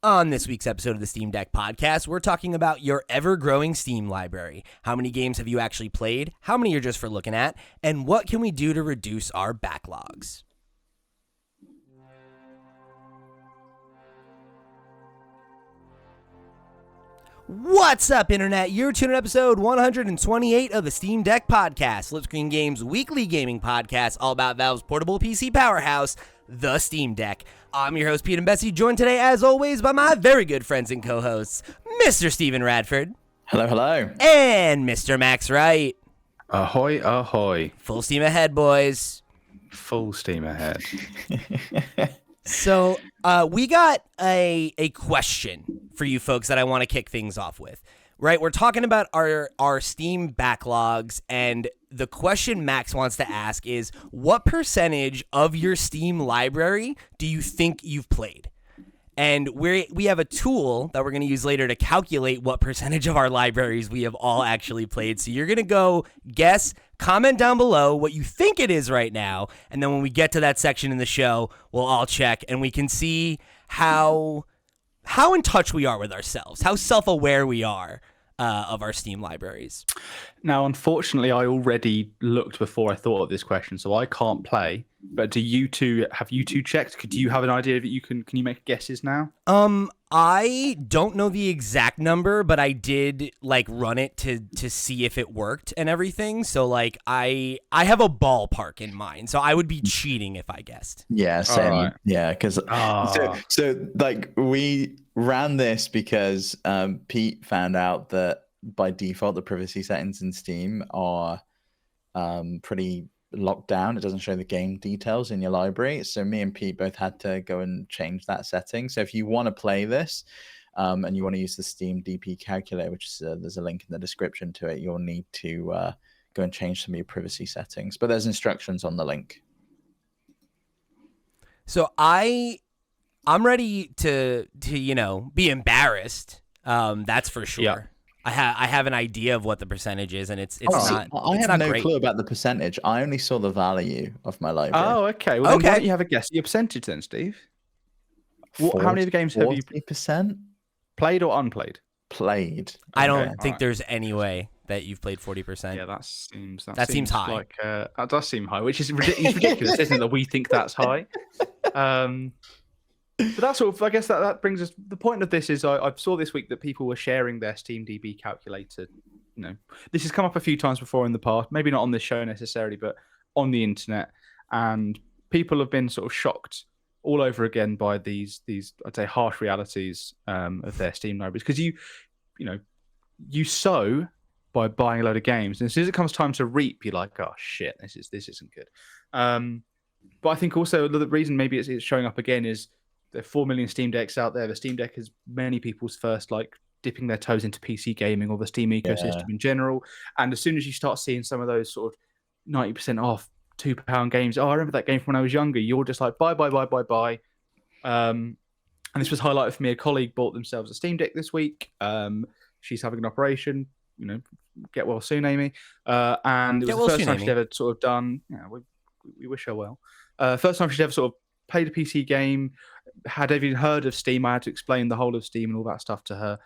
On this week's episode of the Steam Deck Podcast, we're talking about your ever-growing Steam library. How many games have you actually played? How many are just for looking at? And what can we do to reduce our backlogs? What's up, Internet? You're tuning in episode 128 of the Steam Deck Podcast, Flip Screen Games' weekly gaming podcast, all about Valve's portable PC powerhouse, the Steam Deck. I'm your host, Pete and Bessie, joined today, as always, by my very good friends and co-hosts, Mr. Steven Radford. Hello, hello. And Mr. Max Wright. Ahoy, ahoy. Full steam ahead, boys. Full steam ahead. So, we got a question for you folks that I want to kick things off with. Right, we're talking about our Steam backlogs, and the question Max wants to ask is, what percentage of your Steam library do you think you've played? And we have a tool that we're going to use later to calculate what percentage of our libraries we have all actually played. So you're going to go guess, comment down below what you think it is right now, and then when we get to that section in the show, we'll all check, and we can see how in touch we are with ourselves, how self-aware we are of our Steam libraries. Now, unfortunately, I already looked before I thought of this question, so I can't play. But have you two checked? Do you have an idea that can you make guesses now? I don't know the exact number, but I did run it to see if it worked and everything. So I have a ballpark in mind. So I would be cheating if I guessed. Yeah, same. Right. Yeah, because so we ran this because Pete found out that by default the privacy settings in Steam are pretty locked down. It doesn't show the game details in your library. So me and Pete both had to go and change that setting. So if you want to play this and you want to use the Steam DP calculator, which is, there's a link in the description to it, you'll need to go and change some of your privacy settings. But there's instructions on the link. So I'm ready to be embarrassed. That's for sure. Yeah. I have an idea of what the percentage is, and it's not. I have no great. clue about the percentage. I only saw the value of my library. Oh, okay. Well, then why don't you have a guess at your percentage then, Steve? How many of the games have you 40% played or unplayed? played? I don't Okay, think right. the's any way that you've played 40%. Yeah, that seems high. Like, that does seem high, which is ridiculous, isn't it? That we think that's high. But that's sort of, I guess that brings us. The point of this is, I saw this week that people were sharing their Steam DB calculator. This has come up a few times before in the past. Maybe not on this show necessarily, but on the internet, and people have been sort of shocked all over again by these I'd say harsh realities of their Steam libraries, because you sow by buying a load of games, and as soon as it comes time to reap, you're like, oh shit, this isn't good. But I think also the reason maybe it's showing up again is there are 4 million Steam Decks out there. The Steam Deck is many people's first dipping their toes into PC gaming or the Steam ecosystem in general. And as soon as you start seeing some of those sort of 90% off £2 games, I remember that game from when I was younger, you're just like, buy. And this was highlighted for me. A colleague bought themselves a Steam Deck this week. She's having an operation. Get well soon, Amy. And it was the first time she'd ever sort of done. Yeah, we wish her well. First time she'd ever sort of played a PC game, had even heard of Steam. I had to explain the whole of Steam and all that stuff to her.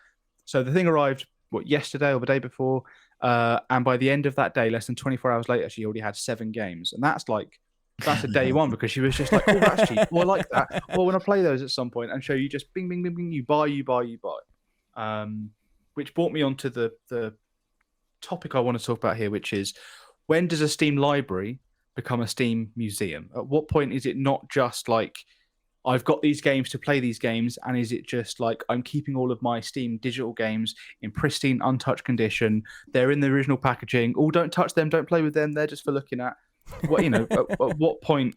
So the thing arrived, yesterday or the day before? And by the end of that day, less than 24 hours later, she already had 7 games. And that's a day one, because she was just like, oh, that's cheap. Oh, I like that. Well, when I play those at some point, and show you just bing, bing, bing, bing, you buy. Which brought me onto the topic I want to talk about here, which is, when does a Steam library become a Steam museum? At what point is it not just I've got these games to play these games, and is it just I'm keeping all of my Steam digital games in pristine, untouched condition? They're in the original packaging. Oh, don't touch them, don't play with them. They're just for looking at. At what point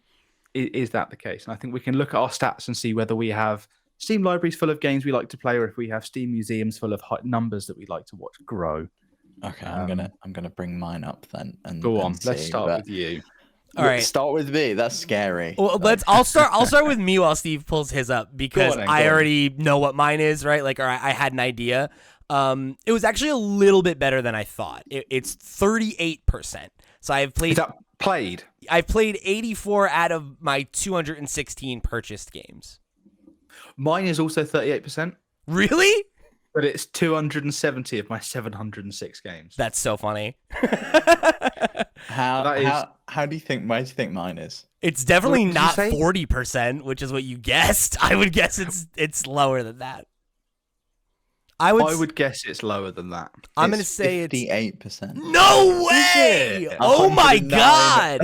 is that the case? And I think we can look at our stats and see whether we have Steam libraries full of games we like to play, or if we have Steam museums full of numbers that we like to watch grow. Okay, I'm gonna bring mine up then. And go on. Let's see, start with you. All right. Start with me. That's scary. Well, I'll start with me while Steve pulls his up, because I already know what mine is, right? Or I had an idea. It was actually a little bit better than I thought. It's 38%. So I've played. Is that played? I've played 84 out of my 216 purchased games. Mine is also 38%, Really? but it's 270 of my 706 games. That's so funny. How That is- how do you think? Where do you think mine is? It's definitely What did you not say? 40%, which is what you guessed. I would guess it's lower than that. I would guess it's lower than that. I'm going to say it's 58%. No way! it? Oh my 109 god!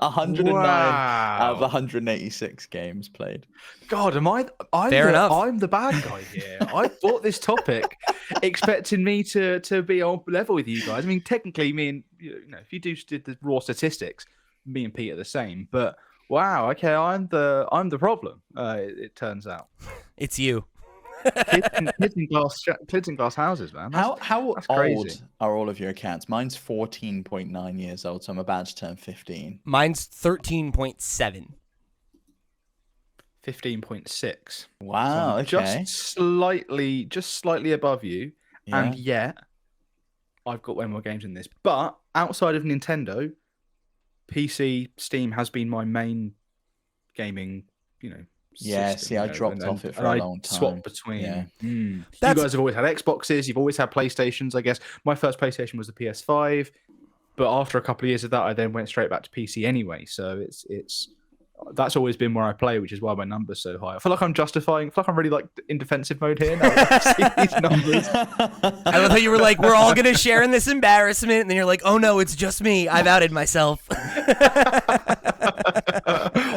109 out of Wow. 186 games played. God, I'm Fair enough. I'm the bad guy here. I bought this topic expecting me to be on level with you guys. I mean, technically, me and if you did the raw statistics, me and Pete are the same. But wow, okay, I'm the problem. It turns out. It's you. Kids in glass houses, man. How that's old crazy. are all of your accounts? Mine's 14.9 years old, so I'm about to turn 15. Mine's 13.7. 15.6. Wow, okay. Just slightly above you, Yeah. and yet I've got way more games in this. But outside of Nintendo, PC, Steam has been my main gaming, Yeah, system, see, I dropped off it for a long time. Swap between. Yeah. You That's- guys have always had Xboxes. You've always had PlayStations. I guess my first PlayStation was the PS5, but after a couple of years of that, I then went straight back to PC anyway. So that's always been where I play, which is why my number's so high. I feel like I'm justifying. I feel like I'm really in defensive mode here now. I see these numbers. I love how you were like, we're all gonna share in this embarrassment, and then you're like, oh no, it's just me. I've outed myself.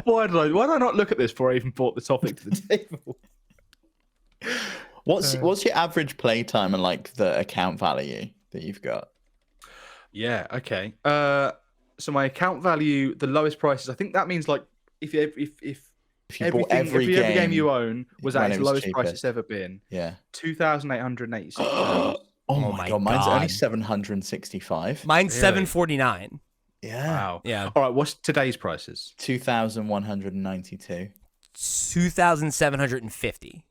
Why did I not look at this before I even brought the topic to the table? What's your average playtime and like the account value that you've got? Yeah. Okay. So my account value, the lowest prices. I think that means like if you bought every game you own was when at it its was lowest price cheapest. it's ever been, Yeah. £2,886. Oh Oh my my god, mine's only God. 765. Mine's Really? 749. Yeah. Wow. Yeah. All right. What's today's prices? 2,192. 2,750.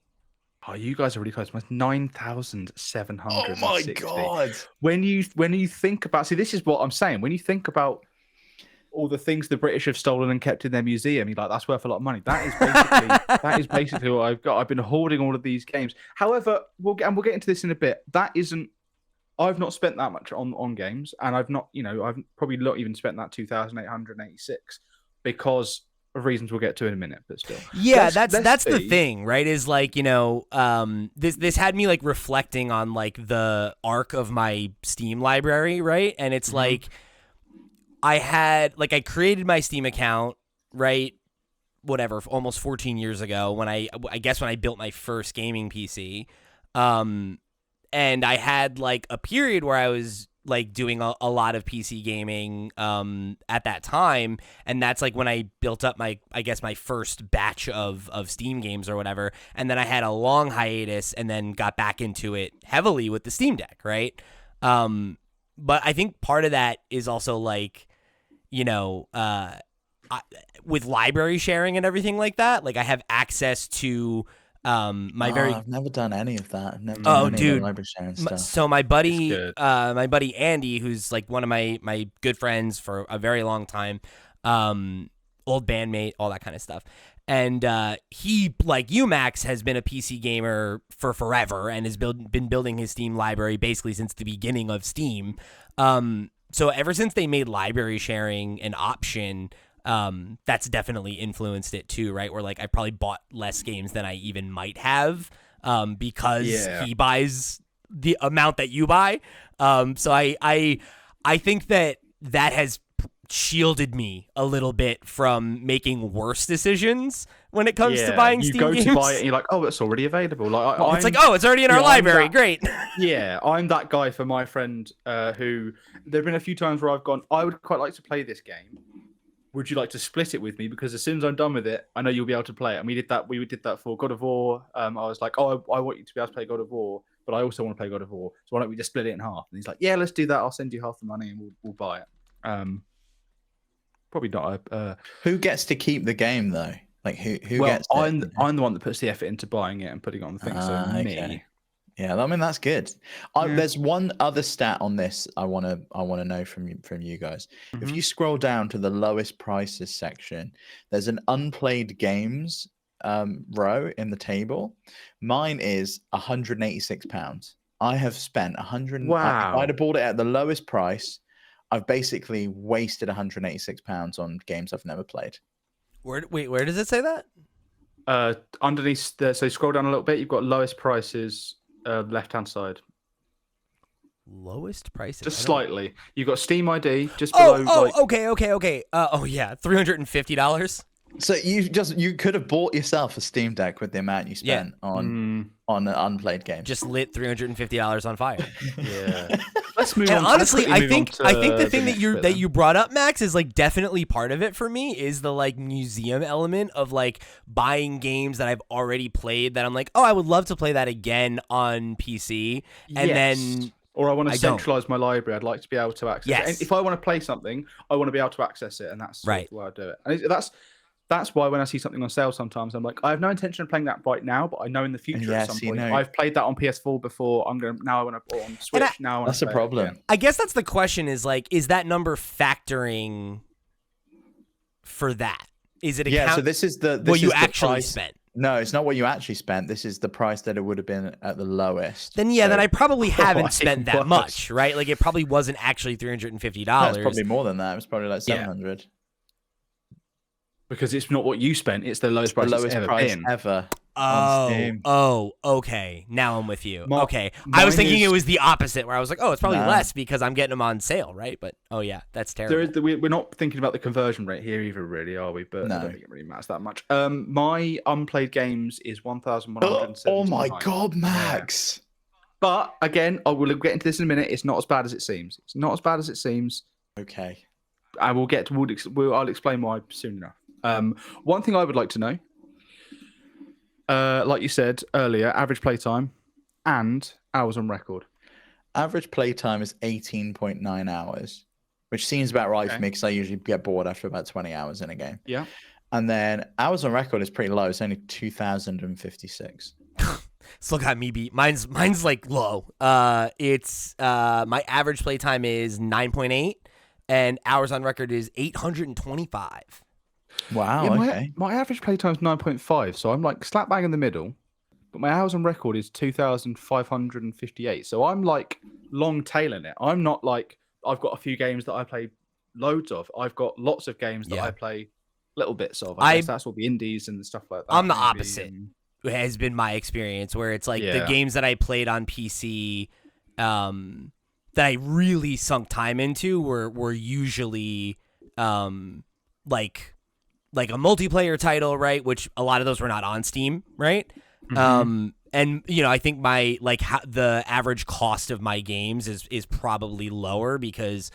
Oh, you guys are really close. Mine's 9,760. Oh my god. When you think about, this is what I'm saying. When you think about all the things the British have stolen and kept in their museum, you're like, that's worth a lot of money. That is basically what I've got. I've been hoarding all of these games. However, we'll get into this in a bit. I've not spent that much on games, and I've probably not even spent that 2,886 because of reasons we'll get to in a minute. But still, Yeah, Let's that's the see. thing, right? Is like, this had me like reflecting on like the arc of my Steam library, right? And it's like I created my Steam account, right? Whatever, almost 14 years ago when I guess when I built my first gaming PC. And I had like a period where I was like doing a lot of PC gaming at that time, and that's like when I built up my first batch of Steam games or whatever, and then I had a long hiatus and then got back into it heavily with the Steam Deck, right? But I think part of that is also like, with library sharing and everything like that, like I have access to I've never done any of that. I've never Oh, done any of dude. the library sharing stuff. So my buddy, good. my buddy Andy, who's like one of my good friends for a very long time, old bandmate, all that kind of stuff. And he, like you, Max, has been a PC gamer for forever and has been building his Steam library basically since the beginning of Steam. So ever since they made library sharing an option, that's definitely influenced it too, right? Where like I probably bought less games than I even might have, because he buys the amount that you buy. So I think that has shielded me a little bit from making worse decisions when it comes to buying Steam games. You go to buy it and you're like, oh, it's already available. Like It's like, oh, it's already in our I'm library. that- Great. Yeah, I'm that guy for my friend who there've been a few times where I've gone, I would quite like to play this game. Would you like to split it with me? Because as soon as I'm done with it, I know you'll be able to play it. And we did that for God of War. I was like, oh, I want you to be able to play God of War, but I also want to play God of War. So why don't we just split it in half? And he's like, yeah, let's do that. I'll send you half the money and we'll buy it. Probably not Who gets to keep the game though? Like who well, gets? I'm the one that puts the effort into buying it and putting it on the thing. So me. Okay. Yeah, I mean that's good. There's one other stat on this I wanna know from you guys. If you scroll down to the lowest prices section, there's an unplayed games row in the table, mine is £186. I have spent 100. Wow. If I'd have bought it at the lowest price, I've basically wasted £186 on games I've never played. Where does it say that? Underneath, so scroll down a little bit. You've got lowest prices, left-hand side. Lowest prices? Just slightly. You've got Steam ID just below. Okay. Oh yeah, $350. So you could have bought yourself a Steam Deck with the amount you spent on an unplayed game. Just lit $350 on fire. Yeah. Let's move on. And honestly, I think the thing that you brought up, Max, is like definitely part of it for me is the like museum element of like buying games that I've already played that I'm like, oh, I would love to play that again on PC, and then. Or I want to centralize my library. I'd like to be able to access it. And if I want to play something, I want to be able to access it, and that's right. why I do it. And that's why when I see something on sale, sometimes I'm like, I have no intention of playing that right now, but I know in the future at some point I've played that on PS4 before. I want to on Switch now. That's a problem. I guess that's the question: is like, is that number factoring for that? Is it so this is what you actually spent? No, it's not what you actually spent. This is the price that it would have been at the lowest. Then then I probably haven't spent that much, right? Like it probably wasn't actually $350. No, it's probably more than that. It was probably like $700. Because it's not what you spent; it's the lowest price ever. Oh, okay. Now I'm with you. Okay, I was thinking it was the opposite, where I was like, oh, it's probably less because I'm getting them on sale, right? But oh yeah, that's terrible. We're not thinking about the conversion rate here either, really, are we? But I don't think it really matters that much. My unplayed games is 1,170. Oh my god, Max! But again, I will get into this in a minute. It's not as bad as it seems. It's not as bad as it seems. Okay. I will get to. I'll explain why soon enough. One thing I would like to know, like you said earlier, average playtime and hours on record. Average playtime is 18.9 hours, which seems about right for me because I usually get bored after about 20 hours in a game. Yeah. And then hours on record is pretty low. It's only 2,056. Still got me beat. Mine's like low. It's my average playtime is 9.8 and hours on record is 825. Wow, okay. My average playtime is 9.5, so I'm like slap bang in the middle. But my hours on record is 2,558. So I'm like long tailing it. I'm not like I've got a few games that I play loads of. I've got lots of games that I play little bits of. I guess that's all the indies and stuff like that. I'm the opposite. It has been my experience where it's like the games that I played on PC that I really sunk time into were usually like a multiplayer title, right? Which a lot of those were not on Steam, right? Mm-hmm. And I think my the average cost of my games is probably lower because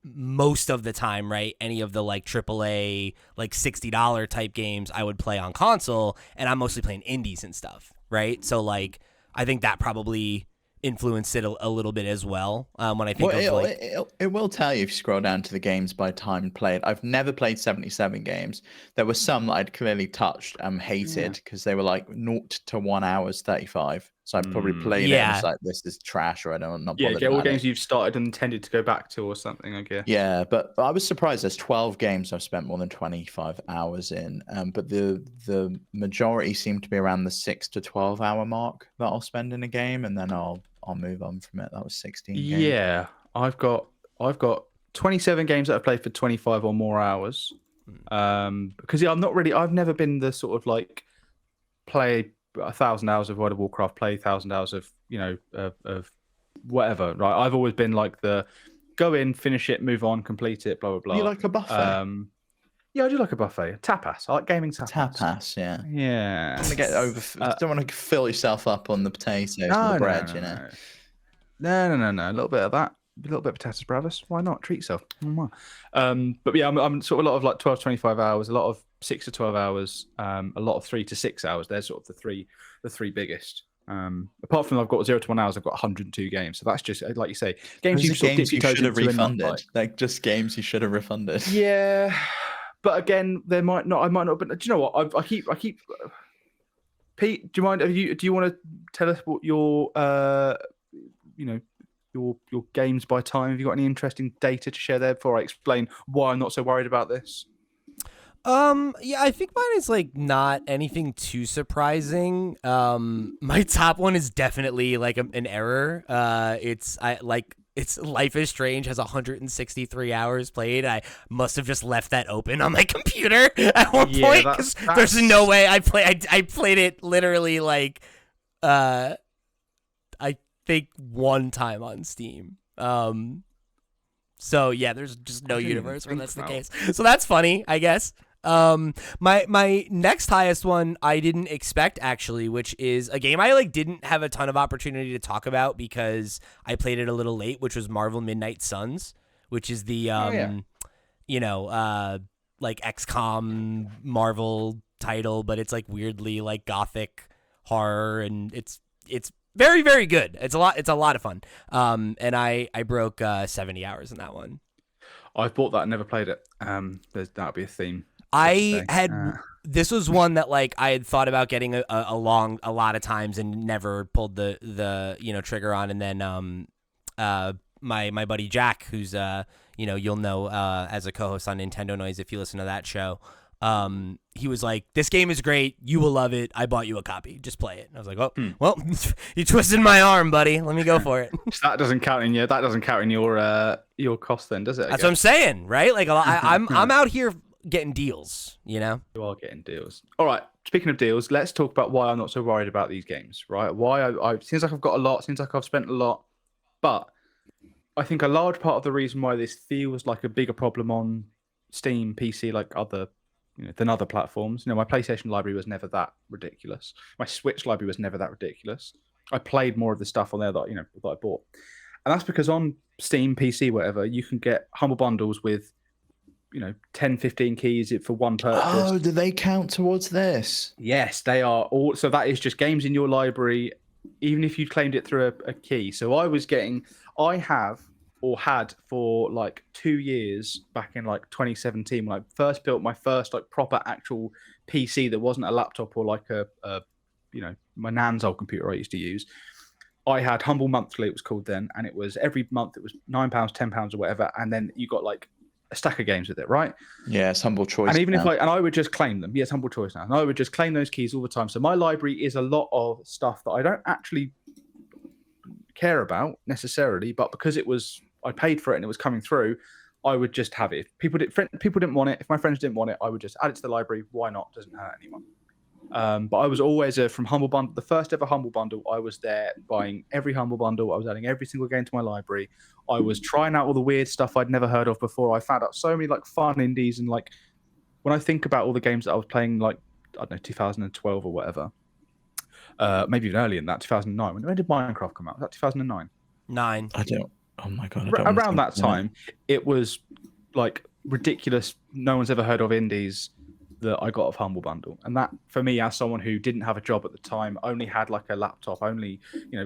most of the time, right, any of the like AAA like $60 type games I would play on console, and I'm mostly playing indies and stuff, right? So like I think that probably influenced it a little bit as well. When I think it will tell you if you scroll down to the games by time played. I've never played 77 games. There were some that I'd clearly touched and hated because they were like 0 to 1 hours 35. So I probably played it and was like, this is trash, or I don't know. Yeah, all games you've started and intended to go back to or something, I guess. Yeah, but I was surprised. There's 12 games I've spent more than 25 hours in, but the majority seem to be around the 6 to 12 hour mark that I'll spend in a game, and then I'll move on from it. That was 16 games. Yeah, I've got 27 games that I've played for 25 or more hours. Because I've never been the sort of like play 1,000 hours of World of Warcraft, play 1,000 hours of of whatever, right? I've always been like the go in, finish it, move on, complete it, blah blah blah. You like a buffet? Yeah, I do like a buffet. Tapas. I like gaming tapas. Tapas, yeah. Yeah. Don't want to fill yourself up on the potatoes and the bread, you know. No. A little bit of that. A little bit of potatoes, bravas. Why not? Treat yourself. But yeah, I'm sort of a lot of like 12 to 25 hours, a lot of 6 to 12 hours, a lot of 3 to 6 hours. They're sort of the three biggest. Apart from I've got 0 to 1 hours, I've got 102 games. So that's just like you say, games you should have refunded. Like just games you should have refunded. Yeah. But again, I might not. But do you know what? I keep. Pete, do you mind? Do you want to tell us what your your games by time? Have you got any interesting data to share there before I explain why I'm not so worried about this? Yeah, I think mine is like not anything too surprising. My top one is definitely like an error. It's Life is Strange has 163 hours played. I must have just left that open on my computer at one point because there's no way I played it literally like I think one time on Steam. So yeah, there's just no universe where that's the case. So that's funny, I guess. My next highest one I didn't expect actually, which is a game I like didn't have a ton of opportunity to talk about because I played it a little late, which was Marvel Midnight Suns, which is the like XCOM Marvel title, but it's like weirdly like gothic horror, and it's very, very good. It's a lot of fun. And I broke 70 hours in that one. I've bought that and never played it. That'll be a theme. This was one that like I had thought about getting a lot of times and never pulled the trigger on. And then my buddy Jack, who's you'll know as a co-host on Nintendo Noise if you listen to that show. He was like, "This game is great. You will love it. I bought you a copy. Just play it." And I was like, "Oh, well, you twisted my arm, buddy. Let me go for it." That doesn't count in your cost, then, does it? That's what I'm saying, right? Like, I'm out here getting deals. You know, you are getting deals. All right. Speaking of deals, let's talk about why I'm not so worried about these games. Right? Why I seems like I've got a lot. Seems like I've spent a lot, but I think a large part of the reason why this feels like a bigger problem on Steam, PC, like than other platforms. My PlayStation library was never that ridiculous. My Switch library was never that ridiculous. I played more of the stuff on there that I bought, and that's because on Steam, PC, whatever, you can get humble bundles with 10, 15 keys for one purchase. Oh, do they count towards this? Yes, they are all. So that is just games in your library, even if you claimed it through a key. So I had for like 2 years back in like 2017 when I first built my first like proper actual PC that wasn't a laptop or like my nan's old computer I used to use. I had Humble Monthly, it was called then, and it was every month it was £9, £10 or whatever, and then you got like a stack of games with it, right? Yeah, it's Humble Choice. And even and I would just claim them. Yes, Humble Choice now. And I would just claim those keys all the time. So my library is a lot of stuff that I don't actually care about necessarily, but because I paid for it and it was coming through, I would just have it. If people didn't want it, if my friends didn't want it, I would just add it to the library. Why not? Doesn't hurt anyone. But I was always from Humble Bundle. The first ever Humble Bundle, I was there buying every Humble Bundle. I was adding every single game to my library. I was trying out all the weird stuff I'd never heard of before. I found out so many like fun indies, and like when I think about all the games that I was playing, like I don't know, 2012 or whatever, maybe even earlier than that, 2009. When did Minecraft come out? Was that 2009? 9. I don't. Oh my god! Around that time, it was like ridiculous. No one's ever heard of indies that I got off Humble Bundle, and that for me, as someone who didn't have a job at the time, only had like a laptop,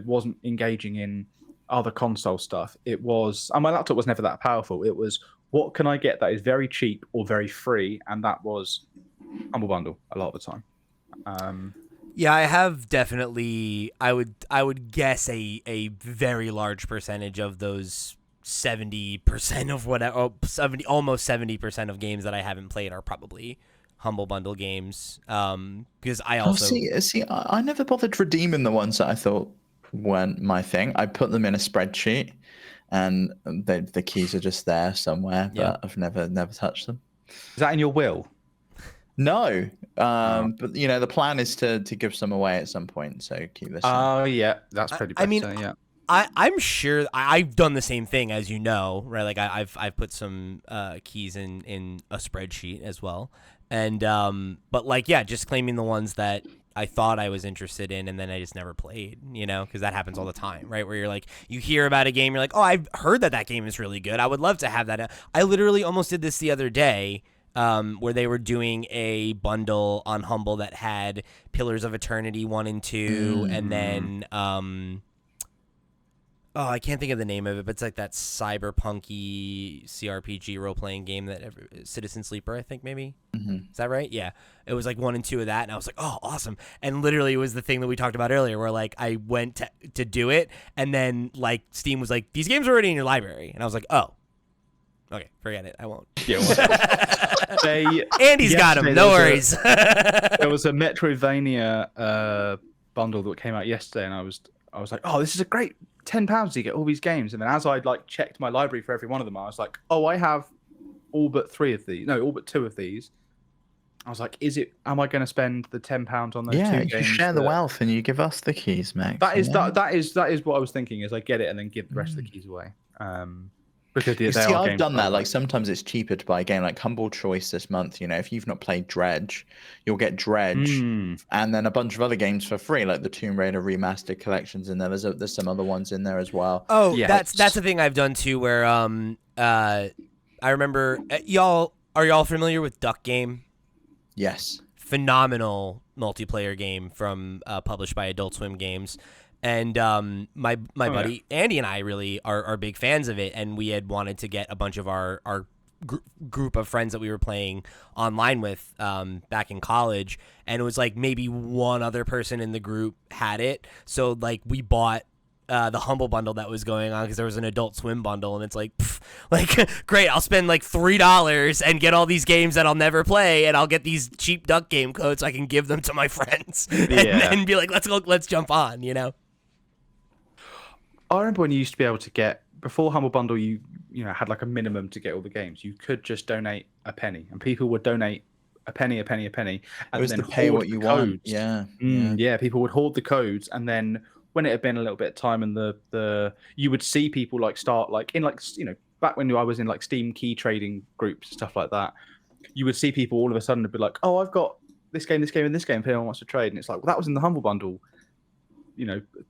wasn't engaging in other console stuff. And my laptop was never that powerful. It was, what can I get that is very cheap or very free, and that was Humble Bundle a lot of the time. Yeah, I have definitely. I would guess a very large percentage of those 70% of whatever, almost 70% of games that I haven't played are probably Humble Bundle games. Because I also see. I never bothered redeeming the ones that I thought weren't my thing. I put them in a spreadsheet, and the keys are just there somewhere. But I've never touched them. Is that in your will? No, but the plan is to give some away at some point. So keep this. Oh yeah, that's pretty better. I mean, yeah. I'm sure I've done the same thing as right? Like I've put some keys in a spreadsheet as well, and but like just claiming the ones that I thought I was interested in, and then I just never played, because that happens all the time, right? Where you're like, you hear about a game, you're like, oh, I've heard that game is really good. I would love to have that. I literally almost did this the other day. Where they were doing a bundle on Humble that had Pillars of Eternity 1 and 2, and then I can't think of the name of it, but it's like that cyberpunky CRPG role-playing game that Citizen Sleeper, I think maybe. Mm-hmm. Is that right? Yeah. It was like 1 and 2 of that, and I was like, oh, awesome. And literally it was the thing that we talked about earlier where like I went to do it, and then like Steam was like, these games are already in your library. And I was like, oh. Okay, forget it. I won't. Yeah, well, Andy's got him. No worries. There was a Metroidvania bundle that came out yesterday, and I was like, oh, this is a great £10 to get all these games. And then as I like checked my library for every one of them, I was like, oh, I have all but 3 of these. No, all but 2 of these. I was like, am I going to spend the £10 on those 2 games? Yeah, you share the wealth and you give us the keys, Max. That is what I was thinking. Is I get it and then give the rest of the keys away. Because I've done that. Like sometimes it's cheaper to buy a game like Humble Choice this month. You know, if you've not played Dredge, you'll get Dredge, and then a bunch of other games for free, like the Tomb Raider Remastered collections in there. There's some other ones in there as well. Oh, yeah. That's the thing I've done too. Where I remember are y'all familiar with Duck Game? Yes. Phenomenal multiplayer game from published by Adult Swim Games. And my buddy Andy and I really are big fans of it, and we had wanted to get a bunch of our group of friends that we were playing online with back in college, and it was like maybe one other person in the group had it, so like we bought the Humble bundle that was going on because there was an Adult Swim bundle, and it's like great, I'll spend like $3 and get all these games that I'll never play, and I'll get these cheap Duck Game codes so I can give them to my friends and be like, let's jump on, you know. I remember when you used to be able to get, before Humble Bundle, you had like a minimum to get all the games. You could just donate a penny, and people would donate a penny, and it was then to pay what you want. Yeah, people would hoard the codes, and then when it had been a little bit of time, and the you would see people like start like in like back when I was in like Steam key trading groups and stuff like that, you would see people all of a sudden be like, oh, I've got this game, and this game. If anyone wants to trade, and it's like, well, that was in the Humble Bundle.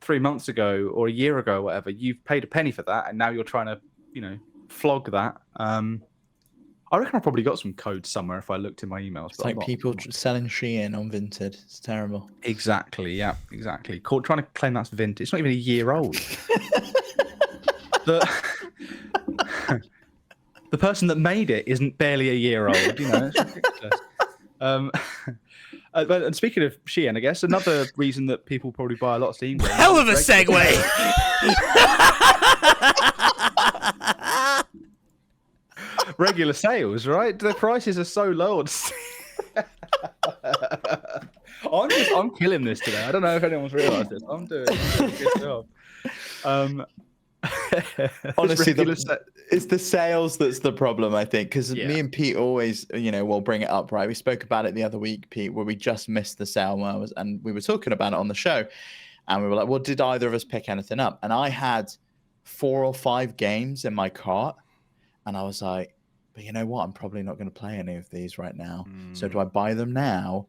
3 months ago or a year ago or whatever, you've paid a penny for that, and now you're trying to, flog that. I reckon I probably got some codes somewhere if I looked in my emails. It's like people selling Shein on Vinted. It's terrible. Exactly. Yeah. Exactly. Trying to claim that's Vinted. It's not even a year old. The person that made it isn't barely a year old. It's ridiculous. And speaking of Shein, I guess another reason that people probably buy a lot of Steam games. Hell of a segue. Regular sales, right? The prices are so low. I'm killing this today. I don't know if anyone's realised this. I'm doing a good job. Honestly, it's the sales that's the problem, I think, because me and Pete always, will bring it up, right? We spoke about it the other week, Pete, where we just missed the sale, and we were talking about it on the show, and we were like, well, did either of us pick anything up? And I had 4 or 5 games in my cart, and I was like, but you know what? I'm probably not going to play any of these right now. So do I buy them now,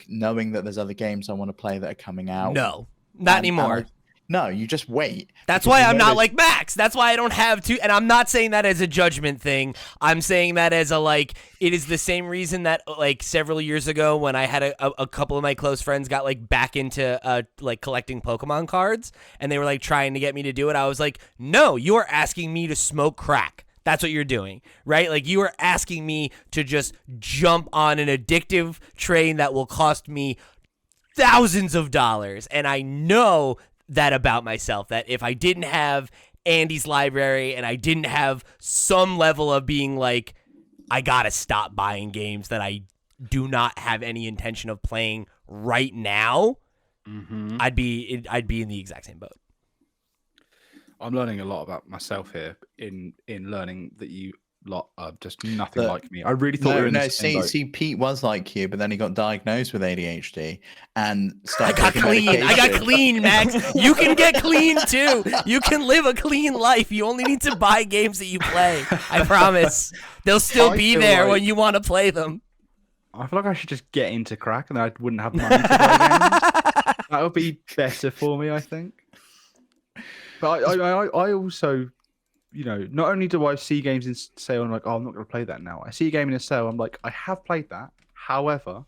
knowing that there's other games I want to play that are coming out? No, not anymore. No, you just wait. That's why I'm not like Max. That's why I don't have to. And I'm not saying that as a judgment thing. I'm saying that as it is the same reason that several years ago when I had a couple of my close friends got back into collecting Pokemon cards, and they were trying to get me to do it. I was like, no, you are asking me to smoke crack. That's what you're doing, right? You are asking me to just jump on an addictive train that will cost me thousands of dollars. And I know that about myself, that if I didn't have Andy's library and I didn't have some level of being I gotta stop buying games that I do not have any intention of playing right now, I'd be in the exact same boat. I'm learning a lot about myself here in learning that you lot are just nothing like me. I really thought we were in the same boat. See, Pete was like you, but then he got diagnosed with ADHD and started I got clean, Max. You can get clean too. You can live a clean life. You only need to buy games that you play. I promise. They'll still be there when you want to play them. I feel like I should just get into crack, and then I wouldn't have money to buy games. That would be better for me, I think. But I also, not only do I see games in sale, I'm like, oh, I'm not going to play that now. I see a game in a sale, I'm like, I have played that. However,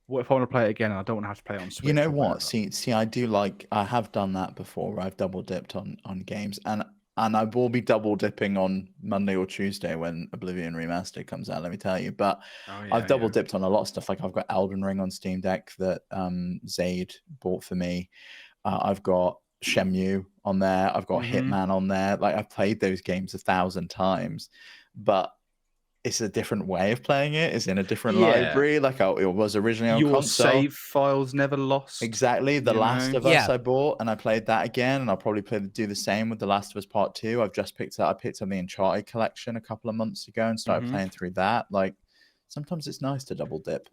what if I want to play it again and I don't want to have to play it on Switch? You know what? See, I have done that before, where I've double dipped on games, and I will be double dipping on Monday or Tuesday when Oblivion Remastered comes out, let me tell you. But I've double dipped on a lot of stuff. I've got Elden Ring on Steam Deck that Zaid bought for me. I've got Shenmue on there. I've got Hitman on there. I've played those games 1,000 times. but it's a different way of playing it. It's in a different Yeah. library, like it was originally on Your console. save files never lost. Exactly. The Last of Us Yeah. I bought, and I played that again, and I'll probably do the same with The Last of Us Part 2. I picked up the Uncharted collection a couple of months ago and started playing through that. Like, sometimes it's nice to double dip.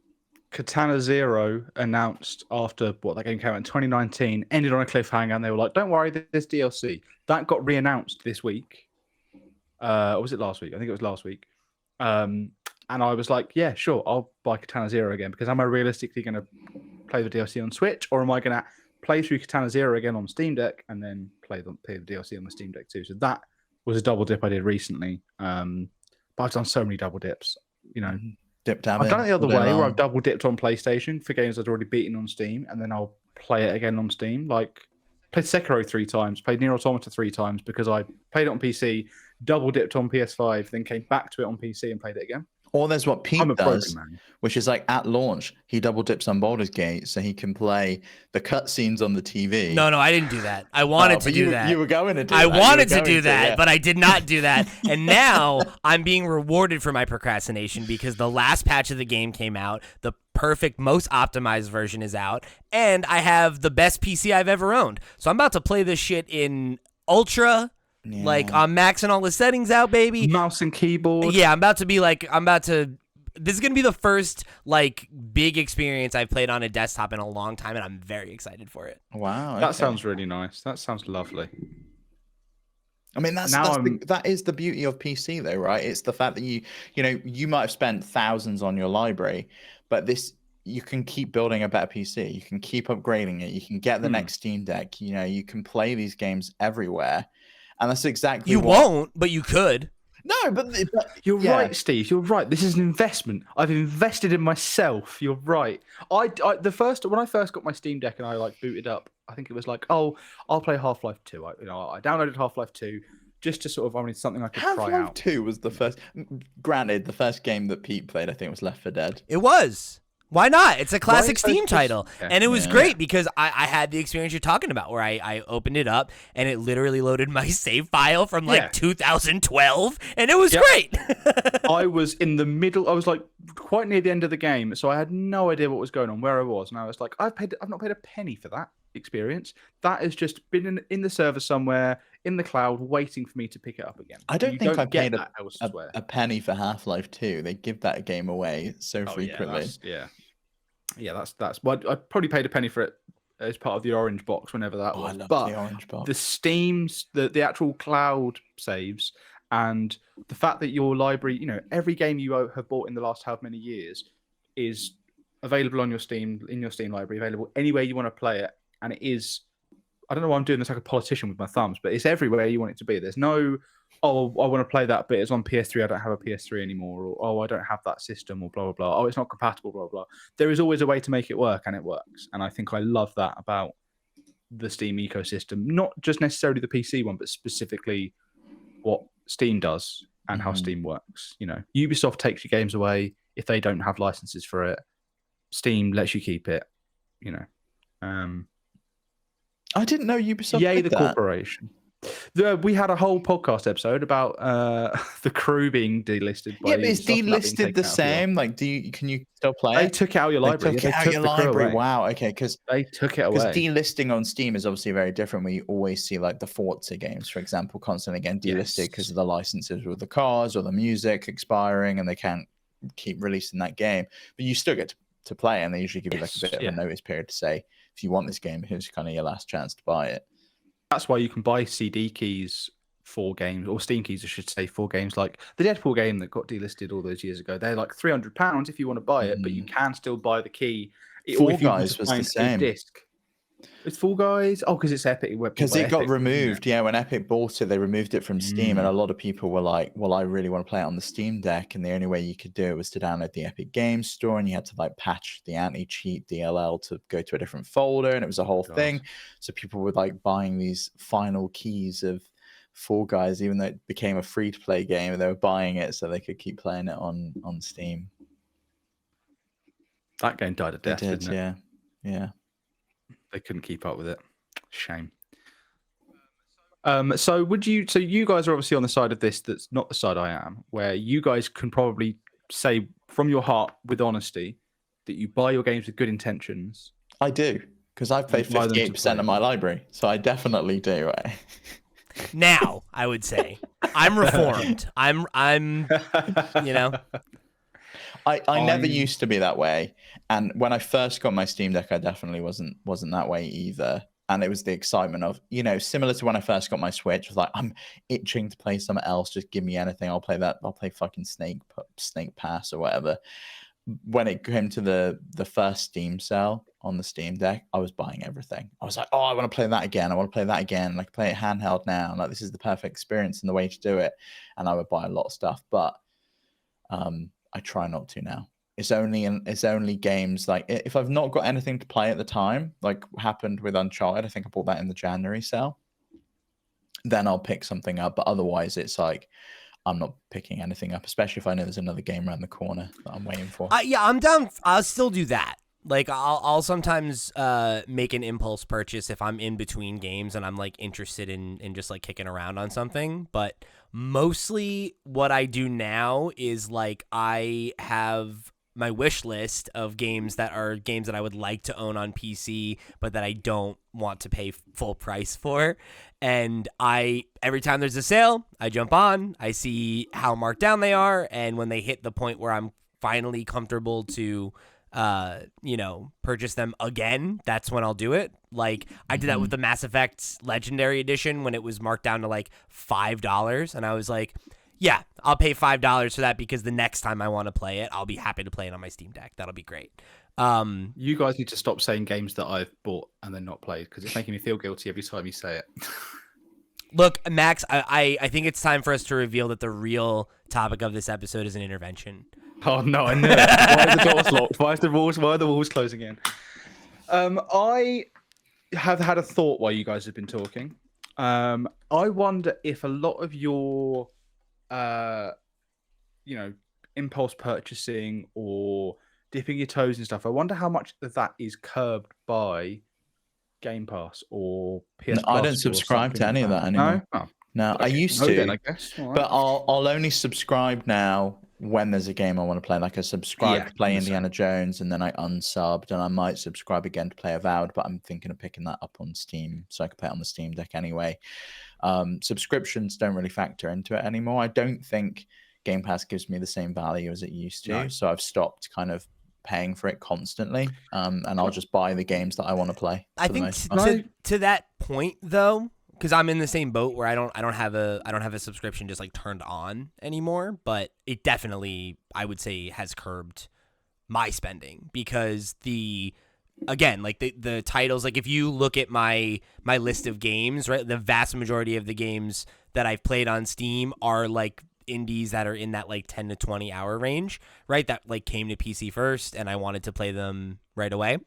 Katana Zero announced after that game came out in 2019, ended on a cliffhanger, and they were like, "Don't worry, there's DLC." That got re-announced this week. Or was it last week? I think it was last week. And I was like, "Yeah, sure, I'll buy Katana Zero again," because am I realistically going to play the DLC on Switch, or am I going to play through Katana Zero again on Steam Deck and then play the DLC on the Steam Deck too? So that was a double dip I did recently. But I've done so many double dips, you know. I've done it the other way where I've double dipped on PlayStation for games I'd already beaten on Steam, and then I'll play it again on Steam. Like, played Sekiro 3 times, played Nier Automata 3 times because I played it on PC, double dipped on PS5, then came back to it on PC and played it again. Or there's what Pete does, which is like at launch, he double dips on Baldur's Gate so he can play the cutscenes on the TV. No, I didn't do that. I wanted to do that. You were going to do that. I wanted to do that, but I did not do that. And now I'm being rewarded for my procrastination because the last patch of the game came out. The perfect, most optimized version is out. And I have the best PC I've ever owned. So I'm about to play this shit in Ultra. Yeah. Like, I'm maxing all the settings out, baby. Mouse and keyboard. Yeah, this is going to be the first, like, big experience I've played on a desktop in a long time, and I'm very excited for it. Wow. Okay. That sounds really nice. That sounds lovely. I mean, that is the beauty of PC, though, right? It's the fact that you might have spent thousands on your library, but you can keep building a better PC. You can keep upgrading it. You can get the next Steam Deck. You can play these games everywhere. And that's exactly you won't, but you could. No, but you're right, Steve. You're right. This is an investment. I've invested in myself. You're right. When I first got my Steam Deck and I like booted up, I think it was like, oh, I'll play Half-Life 2. I downloaded Half-Life 2 just to sort of something I could try out. Half-Life 2 was the first. Granted, the first game that Pete played, I think, was Left 4 Dead. It was. Why not? It's a classic Steam title. And it was great because I had the experience you're talking about where I opened it up and it literally loaded my save file from 2012 and it was great. I was in the middle. I was like quite near the end of the game. So I had no idea what was going on, where I was. And I was like, I've not paid a penny for that experience. That has just been in the server somewhere in the cloud waiting for me to pick it up again. I don't think I paid a penny for Half-Life 2. They give that game away so frequently. That's well, I probably paid a penny for it as part of the orange box whenever that was. I love but the orange box. The Steam's the actual cloud saves and the fact that your library, every game you have bought in the last however many years is available on your Steam library, available anywhere you want to play it, and it is. I don't know why I'm doing this like a politician with my thumbs, but it's everywhere you want it to be. There's no, I want to play that, but it's on PS3. I don't have a PS3 anymore. Or, I don't have that system, or blah, blah, blah. Oh, it's not compatible, blah, blah. There is always a way to make it work, and it works. And I think I love that about the Steam ecosystem. Not just necessarily the PC one, but specifically what Steam does and how Steam works. Ubisoft takes your games away if they don't have licenses for it. Steam lets you keep it, I didn't know Ubisoft Yay, did the that. corporation. We had a whole podcast episode about the crew being delisted. But it's delisted the same. Like, can you still play it? They took it out of your library. They took it out of your library. Wow. Okay, because they took it away. Because delisting on Steam is obviously very different. We always see like the Forza games, for example, constantly getting delisted because of the licenses with the cars or the music expiring, and they can't keep releasing that game. But you still get to play, and they usually give you like a bit of a notice period to say, if you want this game, here's kind of your last chance to buy it. That's why you can buy CD keys for games, or Steam keys, I should say, for games like the Deadpool game that got delisted all those years ago. They're like £300 if you want to buy it, but you can still buy the key. Fall Guys was the same. Disc. It's Fall Guys? Oh, because it's Epic. Because it got removed. Yeah, when Epic bought it, they removed it from Steam, and a lot of people were like, well, I really want to play it on the Steam Deck, and the only way you could do it was to download the Epic Games Store, and you had to like patch the anti-cheat DLL to go to a different folder, and it was a whole thing. So people were like buying these final keys of Fall Guys, even though it became a free-to-play game, and they were buying it so they could keep playing it on Steam. That game died a death, didn't it? Yeah. They couldn't keep up with it. Shame. So would you? So you guys are obviously on the side of this that's not the side I am, where you guys can probably say from your heart with honesty that you buy your games with good intentions. I do, because I've played buy them to 58% of my library, so I definitely do. Now, I would say I'm reformed. I'm you know. I never used to be that way, and when I first got my Steam Deck, I definitely wasn't that way either. And it was the excitement of, similar to when I first got my Switch. Was like, I'm itching to play something else. Just give me anything. I'll play that. I'll play fucking Snake Pass or whatever. When it came to the first Steam sale on the Steam Deck, I was buying everything. I was like, oh, I want to play that again. I want to play that again. Like, play it handheld now. Like, this is the perfect experience and the way to do it. And I would buy a lot of stuff, but I try not to now. It's only games like, if I've not got anything to play at the time, like happened with Uncharted. I think I bought that in the January sale. Then I'll pick something up, but otherwise it's like, I'm not picking anything up, especially if I know there's another game around the corner that I'm waiting for. Yeah, I'm down. I'll still do that. Like, I'll sometimes make an impulse purchase if I'm in between games and I'm like interested in just like kicking around on something. But mostly what I do now is like I have my wish list of games that are games that I would like to own on PC, but that I don't want to pay full price for. And every time there's a sale, I jump on, I see how marked down they are. And when they hit the point where I'm finally comfortable to, purchase them again, that's when I'll do it. Like I did that with the Mass Effect Legendary Edition when it was marked down to like $5. And I was like, yeah, I'll pay $5 for that because the next time I want to play it, I'll be happy to play it on my Steam Deck. That'll be great. You guys need to stop saying games that I've bought and then not played because it's making me feel guilty every time you say it. Look, Max, I think it's time for us to reveal that the real topic of this episode is an intervention. Oh no, I knew it. Why are the doors locked? Why are the walls closing in? I have had a thought while you guys have been talking. I wonder if a lot of your impulse purchasing or dipping your toes and stuff, I wonder how much of that is curbed by Game Pass or PS Plus. I don't subscribe to any of that anymore. No? Oh. No, Okay. I used to, then, I guess. Right. but I'll only subscribe now when there's a game I want to play. Like I subscribed to play Indiana Jones, and then I unsubbed, and I might subscribe again to play Avowed, but I'm thinking of picking that up on Steam so I can play it on the Steam Deck anyway. Subscriptions don't really factor into it anymore. I don't think Game Pass gives me the same value as it used to, so I've stopped kind of paying for it constantly, and I'll just buy the games that I want to play. I think to that point though, because I'm in the same boat where I don't have a subscription just like turned on anymore, but it definitely, I would say, has curbed my spending because the titles, like if you look at my list of games, right, the vast majority of the games that I've played on Steam are like indies that are in that like 10 to 20 hour range, right, that like came to PC first and I wanted to play them right away.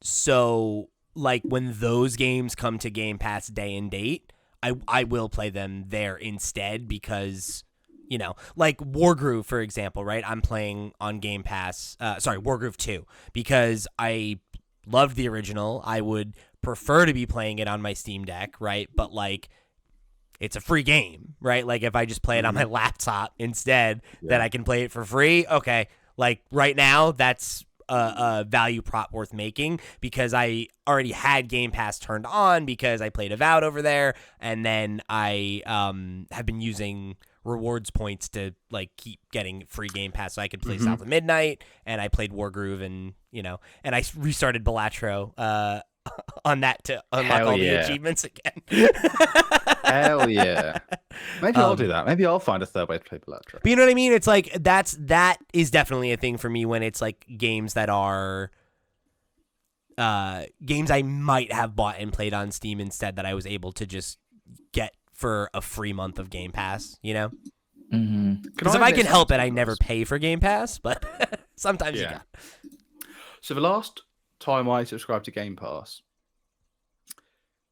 So like when those games come to Game Pass day and date, I will play them there instead because, like Wargroove, for example, right? I'm playing on Game Pass, Wargroove 2, because I loved the original. I would prefer to be playing it on my Steam Deck, right? But like, it's a free game, right? Like if I just play it on my laptop instead, then I can play it for free. Okay. Like right now, that's a value prop worth making because I already had Game Pass turned on because I played Avowed over there, and then I have been using rewards points to like keep getting free Game Pass so I could play South of Midnight, and I played Wargroove, and and I restarted Balatro on that to unlock all the achievements again. Hell yeah. Maybe I'll do that. Maybe I'll find a third way to play Balatro. But you know what I mean? It's like that is definitely a thing for me when it's like games that are games I might have bought and played on Steam instead that I was able to just get for a free month of Game Pass, Because if I can help it, I never pay for Game Pass, but sometimes you got. So the last time I subscribed to Game Pass,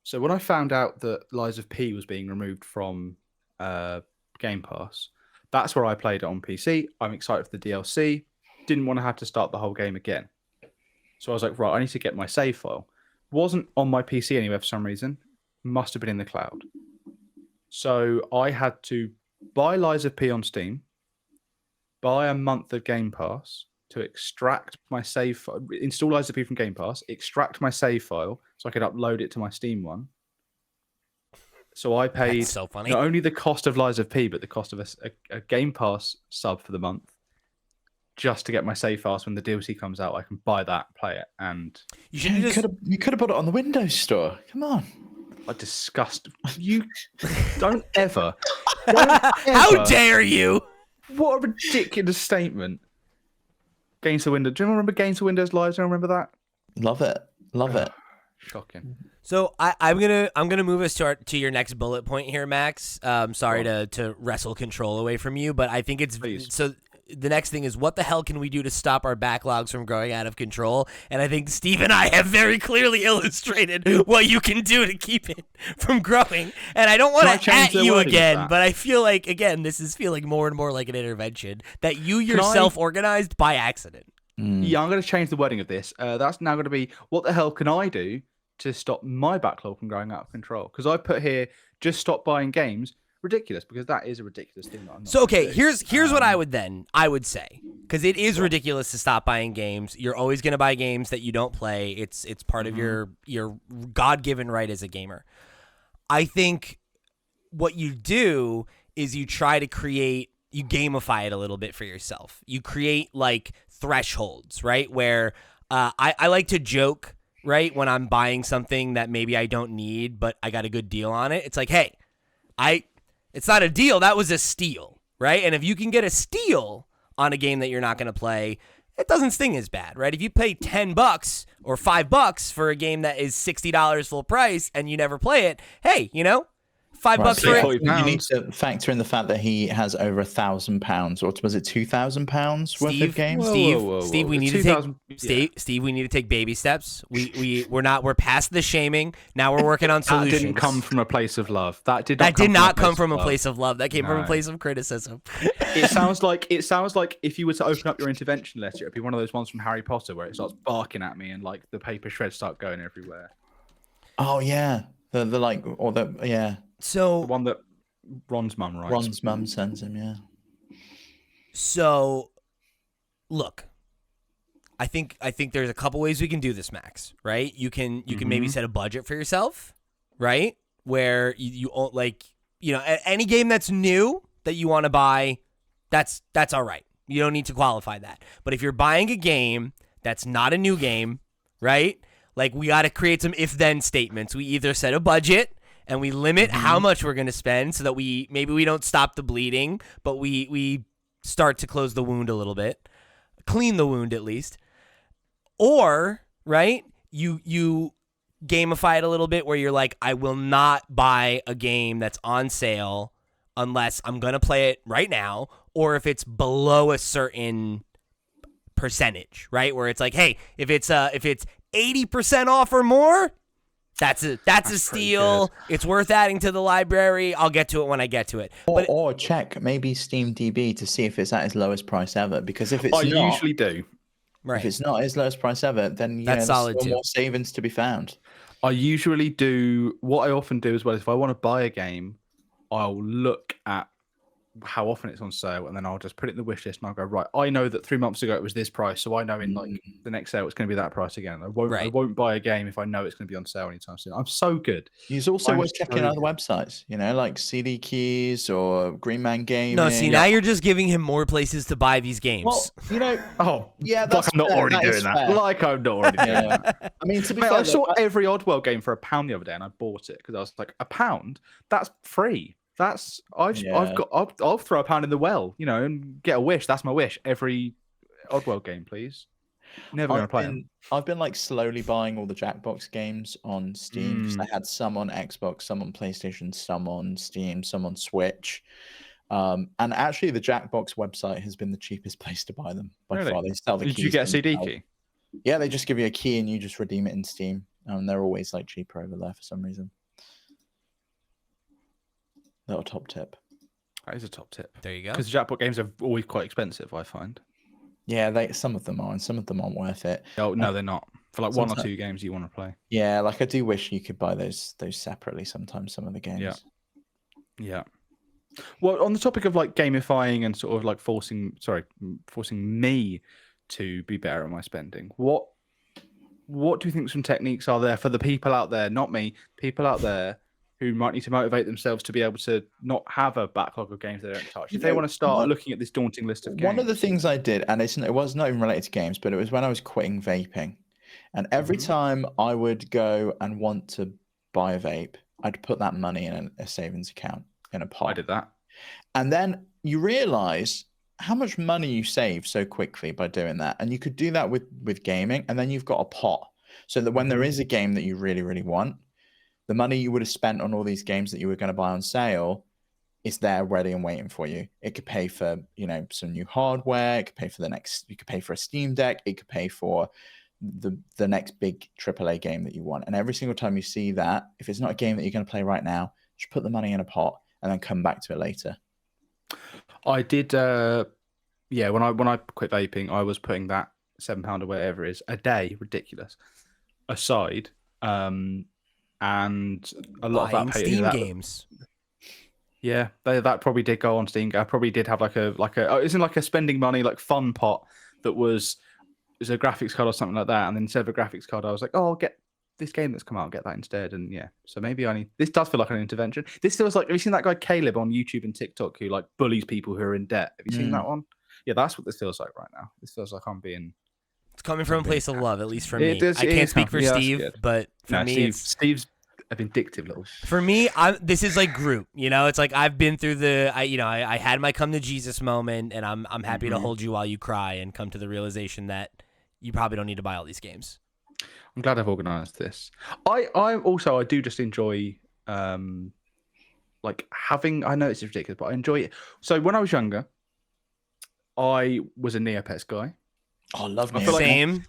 so when I found out that Lies of P was being removed from Game Pass, that's where I played it on PC. I'm excited for the DLC. Didn't want to have to start the whole game again. So I was like, right, I need to get my save file. Wasn't on my PC anywhere for some reason. must have been in the cloud. So I had to buy Lies of P on Steam, buy a month of Game Pass to extract my save, install Lies of P from Game Pass, extract my save file so I could upload it to my Steam one. So I paid That's so funny. not only the cost of Lies of P, but the cost of a Game Pass sub for the month, just to get my save files when the DLC comes out. I can buy that, play it, and You should just. You could have put it on the Windows Store. Come on. I disgust you. Don't ever. How dare you? What a ridiculous statement. Games to Windows. Do you remember Games to Windows Live? Do you remember that? Love it. Love it. Shocking. So I'm gonna move us to your next bullet point here, Max. Sorry to wrestle control away from you, but I think it's so. The next thing is, what the hell can we do to stop our backlogs from growing out of control? And I think Steve and I have very clearly illustrated what you can do to keep it from growing. And I don't want to at you again, but I feel like, again, this is feeling more and more like an intervention that you yourself organized by accident. Yeah, I'm going to change the wording of this. That's now going to be, what the hell can I do to stop my backlog from growing out of control? Because I put here, just stop buying games. Ridiculous, because that is a ridiculous thing that I'm not. So okay, here's what I would say, because it is ridiculous to stop buying games. You're always going to buy games that you don't play. It's part of your God-given right as a gamer. I think what you do is you try to you gamify it a little bit for yourself. You create like thresholds, right? Where I like to joke, right, when I'm buying something that maybe I don't need, but I got a good deal on it. It's like, hey, it's not a deal. That was a steal, right? And if you can get a steal on a game that you're not going to play, it doesn't sting as bad, right? If you pay $10 or $5 for a game that is $60 full price and you never play it, hey, $5 for it. You need to factor in the fact that he has over £1,000, or was it £2,000 worth of games? Steve, we need to take baby steps. We're past the shaming. Now we're working on solutions. That didn't come from a place of love. That did not come from a place of love. That came from a place of criticism. It sounds like if you were to open up your intervention letter, it'd be one of those ones from Harry Potter where it starts barking at me and like the paper shreds start going everywhere. Oh yeah, yeah. So the one that Ron's mum writes. Ron's mum sends him, yeah. So, look, I think there's a couple ways we can do this, Max. Right? You can maybe set a budget for yourself, right? Where you like, any game that's new that you want to buy, that's all right. You don't need to qualify that. But if you're buying a game that's not a new game, right? Like, we got to create some if-then statements. We either set a budget and we limit how much we're going to spend so that maybe we don't stop the bleeding, but we start to close the wound a little bit, clean the wound at least. Or, right, you gamify it a little bit where you're like, I will not buy a game that's on sale unless I'm going to play it right now, or if it's below a certain percentage, right? Where it's like, hey, if it's 80% off or more, that's a steal. It's worth adding to the library. I'll get to it when I get to it. Or check maybe SteamDB to see if it's at its lowest price ever. Because if it's I usually do. Right. If it's not its lowest price ever, then that's solid there's too. More savings to be found. I usually do. What I often do as well is if I want to buy a game, I'll look at how often it's on sale, and then I'll just put it in the wish list, and I'll go, right, I know that 3 months ago it was this price, so I know in like the next sale it's going to be that price again. I won't buy a game if I know it's going to be on sale anytime soon. I'm so good. He's also worth checking other websites, like CD Keys or Green Man Gaming. No, see, now you're just giving him more places to buy these games. Well, yeah, that's like I'm not already doing that. Like I'm not already doing that. I mean, to be fair, I saw every Oddworld game for £1 the other day, and I bought it because I was like, £1? That's free. I'll throw £1 in the well, and get a wish. That's my wish. Every Oddworld game, please. Never going to play them. I've been like slowly buying all the Jackbox games on Steam because I had some on Xbox, some on PlayStation, some on Steam, some on Switch. And actually, the Jackbox website has been the cheapest place to buy them by far. They sell the keys. Did you get a CD key? Yeah, they just give you a key and you just redeem it in Steam. They're always like cheaper over there for some reason. Little top tip. That is a top tip. There you go. Because Jackpot games are always quite expensive, I find. Yeah, some of them are, and some of them aren't worth it. Oh no, they're not. for like one or two games you want to play. Yeah, like I do wish you could buy those separately sometimes, some of the games. Yeah. Well, on the topic of like gamifying and sort of like forcing me to be better at my spending, what do you think some techniques are there for the people out there, not me, people out there who might need to motivate themselves to be able to not have a backlog of games they don't touch? If they want to start looking at this daunting list of games. One of the things I did, and it was not even related to games, but it was when I was quitting vaping. And every time I would go and want to buy a vape, I'd put that money in a savings account in a pot. I did that. And then you realize how much money you save so quickly by doing that. And you could do that with gaming, and then you've got a pot. So that when there is a game that you really, really want, the money you would have spent on all these games that you were going to buy on sale is there ready and waiting for you. It could pay for, some new hardware. It could pay for you could pay for a Steam Deck. It could pay for the next big AAA game that you want. And every single time you see that, if it's not a game that you're going to play right now, just put the money in a pot and then come back to it later. I did, when I quit vaping, I was putting that £7 or whatever it is a day, ridiculous, aside, and a lot of that Steam games. Yeah, that probably did go on Steam. I probably did have isn't like a spending money like fun pot that was a graphics card or something like that, and then instead of a graphics card, I was like, I'll get this game that's come out, I'll get that instead. And yeah, so maybe this does feel like an intervention. This feels like, have you seen that guy Caleb on YouTube and TikTok who like bullies people who are in debt? Have you seen that one? Yeah, that's what this feels like right now. This feels like It's coming from a place of love, at least for me. I can't speak for Steve, but for me, Steve's a vindictive little. For me, this is like Groot. It's like I've been through I had my come to Jesus moment, and I'm happy to hold you while you cry and come to the realization that you probably don't need to buy all these games. I'm glad I've organised this. I do just enjoy like having. I know it's ridiculous, but I enjoy it. So when I was younger, I was a Neopets guy. Oh, I love Neopets. Same.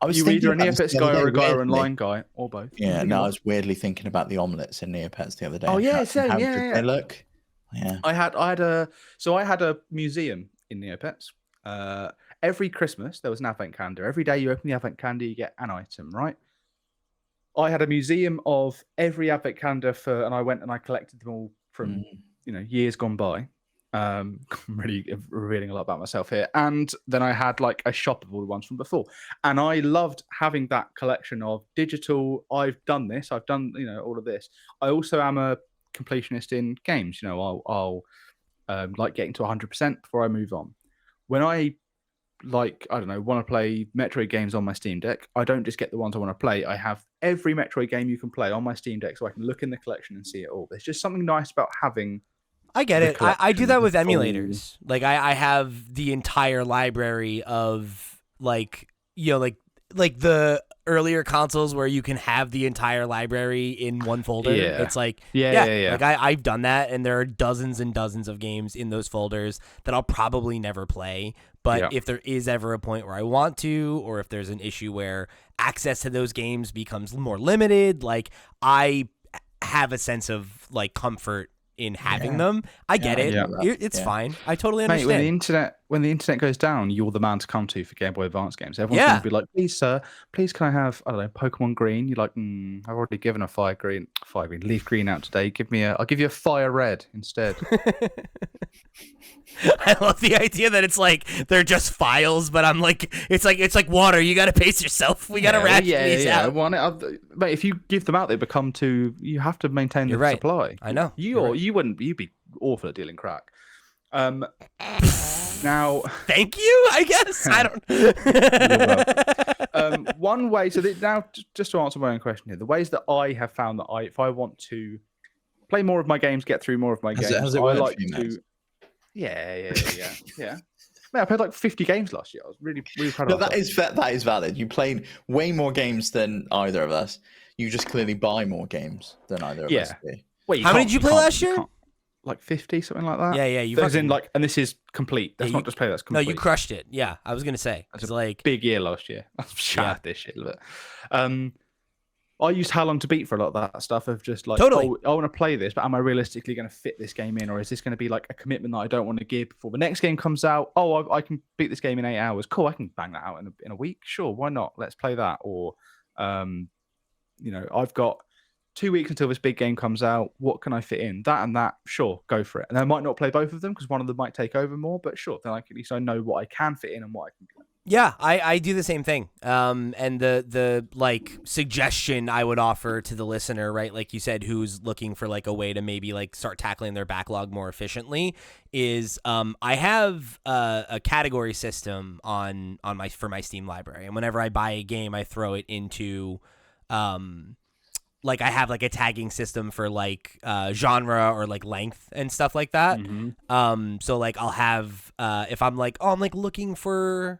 You're either a Neopets guy or a Gaia Online guy, or both. Yeah, no, I was weirdly thinking about the omelettes in Neopets the other day. Oh yeah, same. How Yeah. they look. Yeah. I had a museum in Neopets. Every Christmas there was an advent calendar. Every day you open the advent calendar, you get an item, right? I had a museum of every advent calendar and I went and I collected them all from years gone by. I'm really revealing a lot about myself here. And then I had like a shop of all the ones from before. And I loved having that collection of digital. I've done this. I've done, all of this. I also am a completionist in games. I'll like getting to 100% before I move on. When I want to play Metroid games on my Steam Deck, I don't just get the ones I want to play. I have every Metroid game you can play on my Steam Deck so I can look in the collection and see it all. There's just something nice about having... I get it. I do that with emulators. Like I have the entire library of like the earlier consoles where you can have the entire library in one folder. Yeah. It's like yeah. Like I've done that, and there are dozens and dozens of games in those folders that I'll probably never play. But if there is ever a point where I want to, or if there's an issue where access to those games becomes more limited, like I have a sense of like comfort in having them. I get it. It's fine. I totally understand. Mate, when the internet goes down, you're the man to come to for Game Boy Advance games. Everyone's going to be like, please, sir, please can I have, I don't know, Pokemon Green? You're like, I've already given a fire green, leaf green out today. I'll give you a fire red instead. I love the idea that it's like they're just files, but I'm like, it's like water. You got to pace yourself. We got to ration these out. Mate, if you give them out, they become you have to maintain the supply. I know. You'd be awful at dealing crack. Now, thank you. I guess I don't. One way. So now, just to answer my own question here, the ways that I have found that if I want to play more of my games, get through more of my games, has it I like to. Max? Yeah. Man, I played like 50 games last year. I was really, really proud of myself. That is valid. You played way more games than either of us. You just clearly buy more games than either of us do. Wait, how many did you play last year? Like 50, something like that. Yeah. And this is complete. That's not just play. That's complete. No, you crushed it. Yeah, I was gonna say it's like big year last year. I'm shattered this shit. But I used How Long to Beat for a lot of that stuff of just like, Totally. oh, I want to play this, but am I realistically going to fit this game in, or is this going to be like a commitment that I don't want to give before the next game comes out? Oh, I can beat this game in 8 hours. Cool, I can bang that out in a week. Sure, why not? Let's play that. Or, I've got 2 weeks until this big game comes out. What can I fit in? That and that. Sure, go for it. And I might not play both of them because one of them might take over more. But sure, then at least I know what I can fit in and what I can play. Yeah, I do the same thing. And the like suggestion I would offer to the listener, right, like you said, who's looking for like a way to maybe like start tackling their backlog more efficiently, is I have a category system on my Steam library, and whenever I buy a game, I throw it into like I have like a tagging system for like genre or like length and stuff like that. So like I'll have if I'm like, oh, I'm like looking for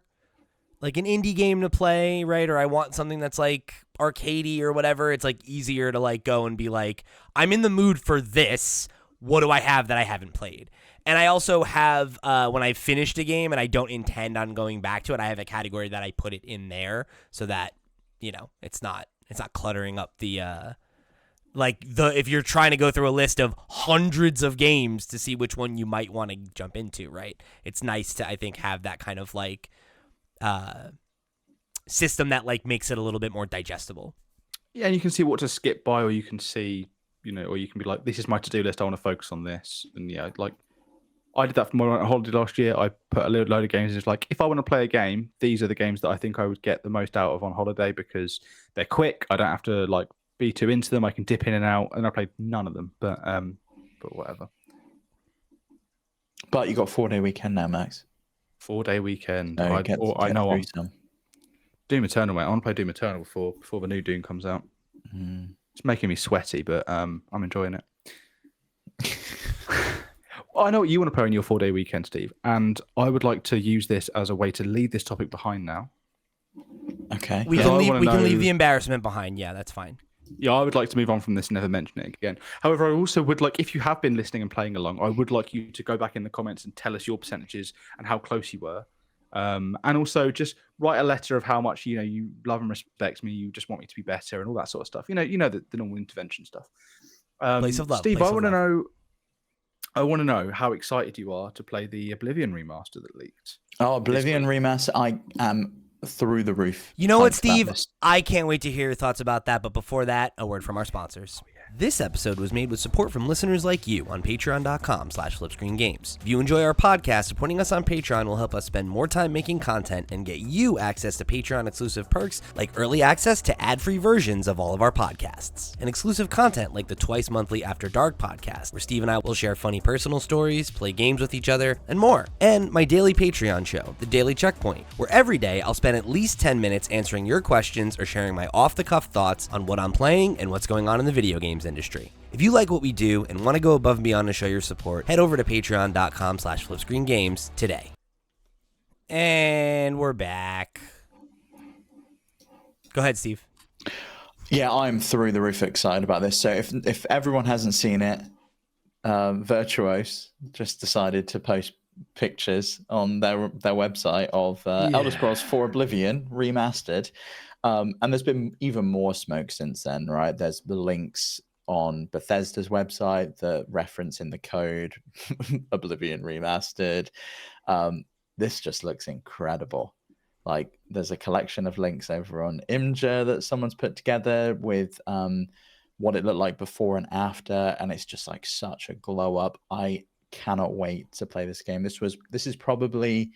like an indie game to play, right? Or I want something that's like arcadey or whatever. It's like easier to like go and be like, I'm in the mood for this. What do I have that I haven't played? And I also have when I've finished a game and I don't intend on going back to it, I have a category that I put it in there so that, it's not cluttering up the if you're trying to go through a list of hundreds of games to see which one you might want to jump into, right? It's nice to, I think, have that kind of like system that like makes it a little bit more digestible. Yeah, and you can see what to skip by, or you can see, or you can be like, this is my to-do list, I want to focus on this. And yeah, like I did that for my holiday last year. I put a load of games. It's like, if I want to play a game, these are the games that I think I would get the most out of on holiday because they're quick. I don't have to like be too into them. I can dip in and out, and I played none of them, but whatever. But you got 4-day weekend now, Max. 4-day weekend. I know I'm Doom Eternal, mate. I want to play Doom Eternal before the new Doom comes out. It's making me sweaty, but I'm enjoying it. I know what you want to play on your 4-day weekend, Steve, and I would like to use this as a way to leave this topic behind now. Okay. We can leave the embarrassment behind. Yeah, that's fine. Yeah, I would like to move on from this and never mention it again. However, I also would like, if you have been listening and playing along, I would like you to go back in the comments and tell us your percentages and how close you were. And also just write a letter of how much you love and respect me, you just want me to be better and all that sort of stuff. The normal intervention stuff. Place of love. Steve, I want to know how excited you are to play the Oblivion remaster that leaked. Oh, Oblivion remaster! I am through the roof. You know what, Steve? I can't wait to hear your thoughts about that. But before that, a word from our sponsors. This episode was made with support from listeners like you on patreon.com/flipscreengames. If you enjoy our podcast, supporting us on Patreon will help us spend more time making content and get you access to Patreon exclusive perks like early access to ad-free versions of all of our podcasts, and exclusive content like the twice monthly After Dark podcast, where Steve and I will share funny personal stories, play games with each other, and more. And my daily Patreon show, The Daily Checkpoint, where every day I'll spend at least 10 minutes answering your questions or sharing my off-the-cuff thoughts on what I'm playing and what's going on in the video games industry. If you like what we do and want to go above and beyond to show your support, head over to patreon.com/flipscreengames today. And we're back. Go ahead, Steve. Yeah, I'm through the roof excited about this. So if everyone hasn't seen it, Virtuos just decided to post pictures on their website of Elder Scrolls 4 Oblivion remastered. And there's been even more smoke since then, right? There's the links on Bethesda's website, the reference in the code, Oblivion remastered. This just looks incredible. Like, there's a collection of links over on Imgur that someone's put together with what it looked like before and after, and it's just like such a glow up. I cannot wait to play this game. This is probably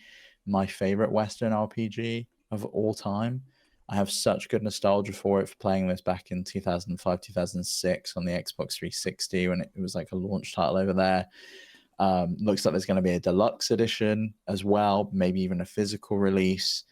my favorite Western RPG of all time. I have such good nostalgia for it, for playing this back in 2005, 2006 on the Xbox 360 when it was like a launch title over there. Looks like there's going to be a deluxe edition as well, maybe even a physical release.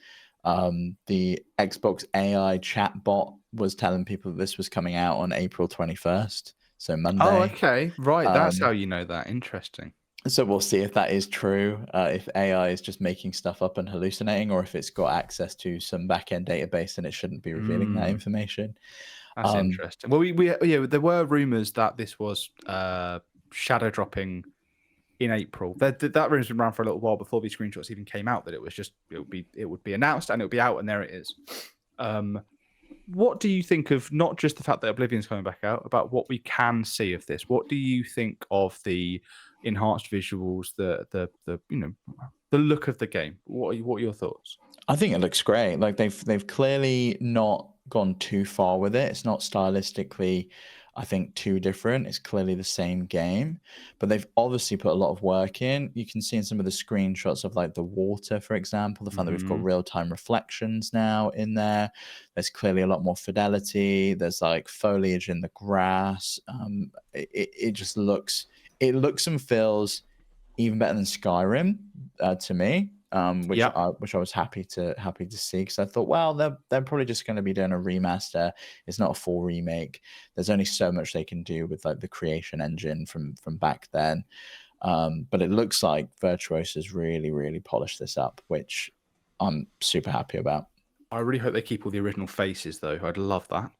The Xbox AI chatbot was telling people that this was coming out on April 21st, so Monday. Oh, okay. Right, that's how you know that. Interesting. So we'll see if that is true, if AI is just making stuff up and hallucinating, or if it's got access to some back-end database and it shouldn't be revealing that information. That's interesting. Well, there were rumors that this was shadow dropping in April. That rumor's been around for a little while before these screenshots even came out. That it would be announced and it would be out, and there it is. what do you think of not just the fact that Oblivion's coming back out, about what we can see of this? What do you think of the enhanced visuals, the the look of the game? What are your thoughts? I think it looks great. Like they've clearly not gone too far with it. It's not stylistically, I think, too different. It's clearly the same game, but they've obviously put a lot of work in. You can see in some of the screenshots of like the water, for example, the fact that we've got real-time reflections now in there. There's clearly a lot more fidelity. There's like foliage in the grass. It just looks and feels even better than Skyrim to me. Which I was happy to see, because I thought, well, they're probably just going to be doing a remaster. It's not a full remake. There's only so much they can do with like the creation engine from back then. But it looks like Virtuoso's really polished this up, which I'm super happy about. I really hope they keep all the original faces, though. I'd love that.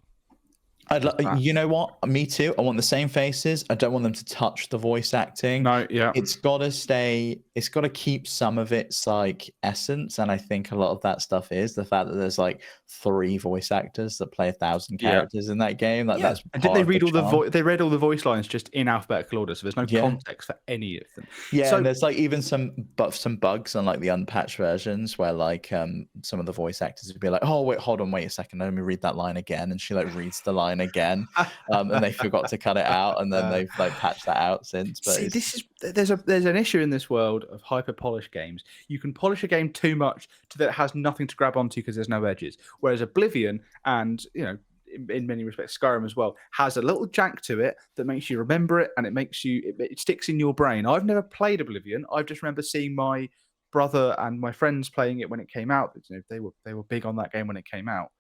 You know what? Me too. I want the same faces. I don't want them to touch the voice acting. No, yeah. It's got to stay. It's got to keep some of its like essence, and I think a lot of that stuff is the fact that there's like 3 voice actors that play 1,000 characters in that game. Like that's. And did they read they read all the voice lines just in alphabetical order, so there's no context for any of them. Yeah, so, and there's like even some bugs on like the unpatched versions where like some of the voice actors would be like, oh wait, hold on, wait a second, let me read that line again, and she like reads the line again, and they forgot to cut it out, and then they've like patched that out since. But see, there's an issue in this world of hyper polished games. You can polish a game too much to that it has nothing to grab onto because there's no edges. Whereas Oblivion and in many respects Skyrim as well has a little jank to it that makes you remember it, and it sticks in your brain. I've never played Oblivion. I just remember seeing my brother and my friends playing it when it came out. They were big on that game when it came out.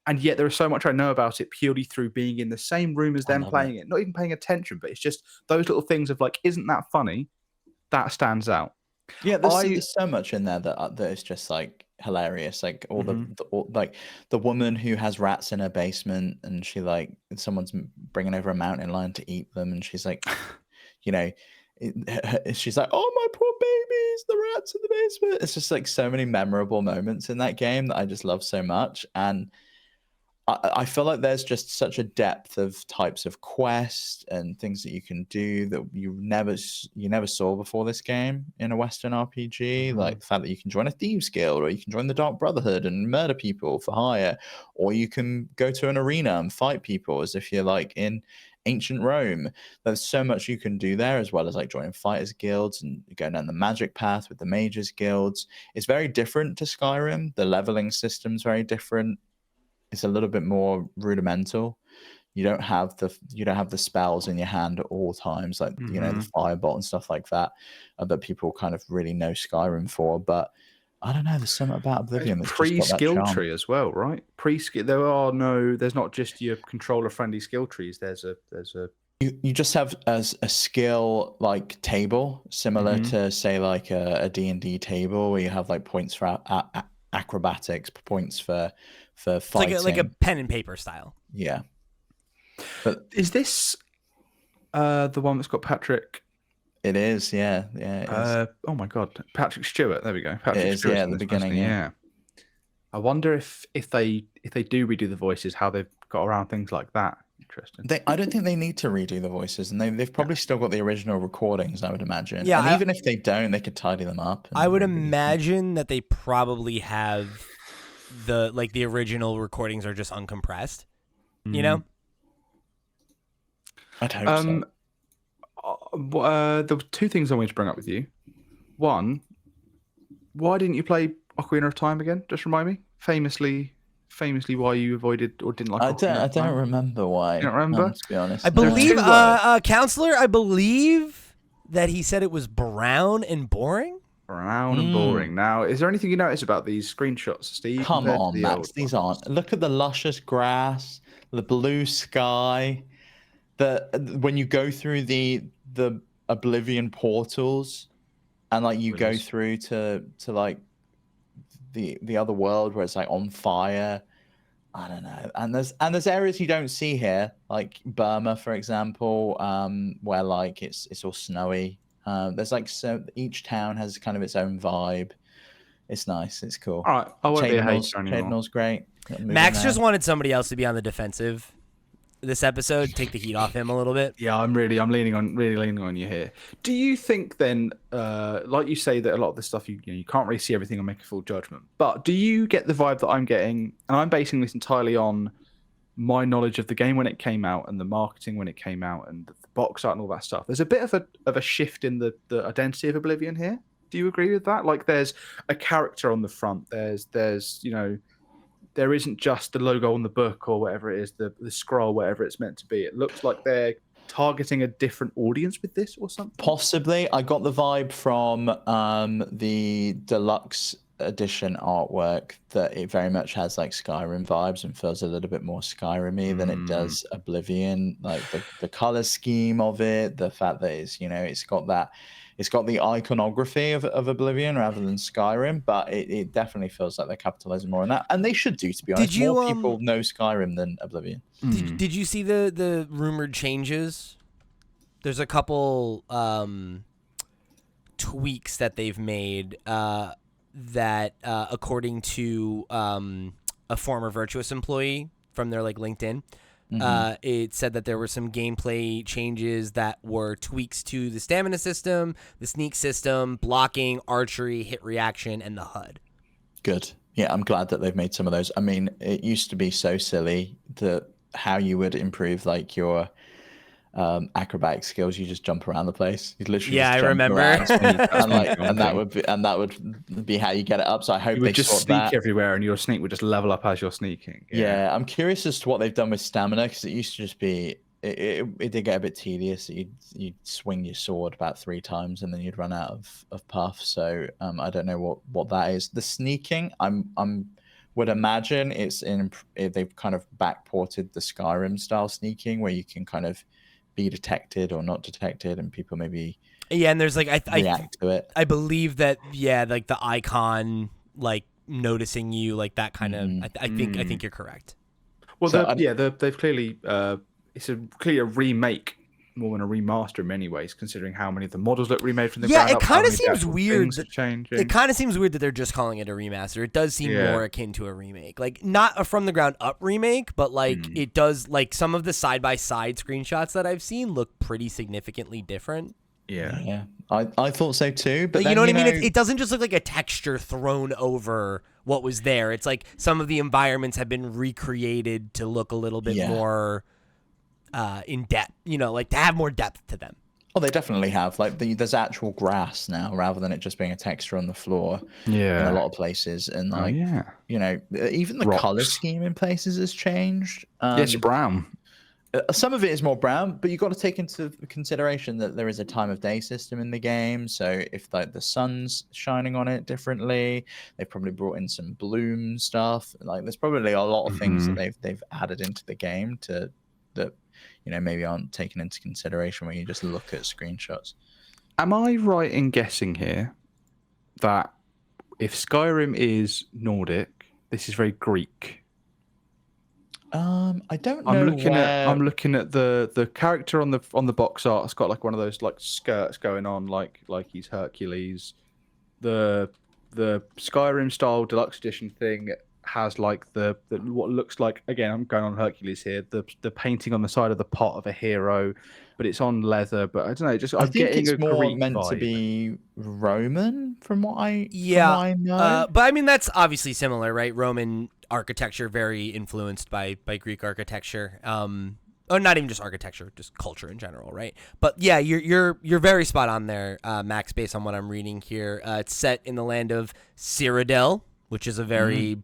And yet there is so much I know about it purely through being in the same room as them playing it, not even paying attention, but it's just those little things of like, isn't that funny? That stands out. Yeah, there's so much in there that is just like hilarious. Like all like the woman who has rats in her basement, and she like someone's bringing over a mountain lion to eat them, and she's like, she's like, oh my poor babies, the rats in the basement. It's just like so many memorable moments in that game that I just love so much. And I feel like there's just such a depth of types of quests and things that you can do that you never saw before this game in a Western RPG. Like the fact that you can join a thieves guild, or you can join the Dark Brotherhood and murder people for hire, or you can go to an arena and fight people as if you're like in ancient Rome. There's so much you can do there, as well as like joining fighters guilds and going down the magic path with the mages guilds. It's very different to Skyrim. The leveling system's very different. It's a little bit more rudimental. You don't have the spells in your hand at all times, like the firebolt and stuff like that, that people kind of really know Skyrim for. But I don't know. There's something about Oblivion that's pre-skill tree as well, right? Pre-skill. There's not just your controller-friendly skill trees. There's a. You just have a skill like table, similar to say like a D&D table, where you have like points for acrobatics, points for fighting. It's like a pen and paper style. Yeah. But is this the one that's got Patrick? It is, yeah. It is. Oh my God, Patrick Stewart. There we go. Patrick it is, Stewart yeah, at the beginning. Yeah. I wonder if they do redo the voices, how they've got around things like that. Interesting. I don't think they need to redo the voices, and they've probably still got the original recordings, I would imagine. Yeah, and even if they don't, they could tidy them up. I would imagine that they probably have the original recordings are just uncompressed. You know? I'd hope so. There were 2 things I wanted to bring up with you. One, why didn't you play Ocarina of Time again? Just remind me. Famously why you avoided or didn't like Ocarina of Time. I don't remember why. You don't remember? To be honest. I believe, Counselor, I believe that he said it was brown and boring. Brown and boring. Now, is there anything you notice about these screenshots, Steve? Come on, Max. These aren't. Look at the luscious grass, the blue sky. When you go through the Oblivion portals, and like you go through to like the other world where it's like on fire. I don't know. And there's areas you don't see here, like Burma, for example, where like it's all snowy. There's like, so each town has kind of its own vibe. It's nice. It's cool. All right, I won't be a hater anymore. Chadnall's great. Max just wanted somebody else to be on the defensive this episode, take the heat off him a little bit. Yeah, I'm really leaning on you here. Do you think then, like you say that a lot of the stuff you can't really see everything or make a full judgment, but do you get the vibe that I'm getting, and I'm basing this entirely on my knowledge of the game when it came out and the marketing when it came out and the box art and all that stuff? There's a bit of a shift in the identity of Oblivion here. Do you agree with that? Like, there's a character on the front. There's there isn't just the logo on the book or whatever it is, the scroll, whatever it's meant to be. It looks like they're targeting a different audience with this or something. Possibly. I got the vibe from the deluxe edition artwork that it very much has like Skyrim vibes and feels a little bit more Skyrim-y than it does Oblivion. Like the color scheme of it, the fact that it's got the iconography of Oblivion rather than Skyrim, but it definitely feels like they're capitalizing more on that, and they should do, to be honest. More people know Skyrim than Oblivion. Did you see the rumored changes? There's a couple tweaks that they've made that, according to a former Virtuous employee from their LinkedIn, it said that there were some gameplay changes that were tweaks to the stamina system, the sneak system, blocking, archery, hit reaction, and the HUD. Good. Yeah, I'm glad that they've made some of those. I mean, it used to be so silly that how you would improve your acrobatic skills. You just jump around the place. You literally just jump remember. around, and that would be how you get it up. So I hope they just sneak everywhere, and your sneak would just level up as you're sneaking. Yeah, I'm curious as to what they've done with stamina, because it used to just be it did get a bit tedious. You'd swing your sword about 3 times and then you'd run out of puff. So I don't know what that is. The sneaking, would imagine they've kind of backported the Skyrim style sneaking where you can kind of be detected or not detected, and people maybe and there's react to it. I believe that the icon noticing you, that kind of. I think you're correct. Well, so they've clearly it's clearly a remake more than a remaster in many ways, considering how many of the models look remade from the ground up. Yeah, it kind of seems weird. It kind of seems weird that they're just calling it a remaster. It does seem more akin to a remake, not a from the ground up remake, but it does. Some of the side by side screenshots that I've seen look pretty significantly different. Yeah. I thought so too, but you know what I mean? It doesn't just look like a texture thrown over what was there. It's like some of the environments have been recreated to look a little bit more in depth, to have more depth to them. Oh, they definitely have. There's actual grass now rather than it just being a texture on the floor. Yeah, in a lot of places, and even the color scheme in places has changed. It's brown. Some of it is more brown, but you've got to take into consideration that there is a time of day system in the game. So if the sun's shining on it differently, they've probably brought in some bloom stuff. There's probably a lot of things that they've added into the game that maybe aren't taken into consideration when you just look at screenshots. Am I right in guessing here that if Skyrim is Nordic, this is very Greek? I don't know. I'm looking at the character on the box art. It's got one of those skirts going on, like he's Hercules. The Skyrim style deluxe edition thing has the what looks like, again, I'm going on Hercules here, the painting on the side of the pot of a hero, but it's on leather. But I don't know, I'm getting it's more Greek meant vibe. To be Roman from what I know. But I mean that's obviously similar, right? Roman architecture very influenced by Greek architecture. Or not even just architecture, just culture in general, right? But yeah, you're very spot on there, Max, based on what I'm reading here. It's set in the land of Cyrodiil, which is a very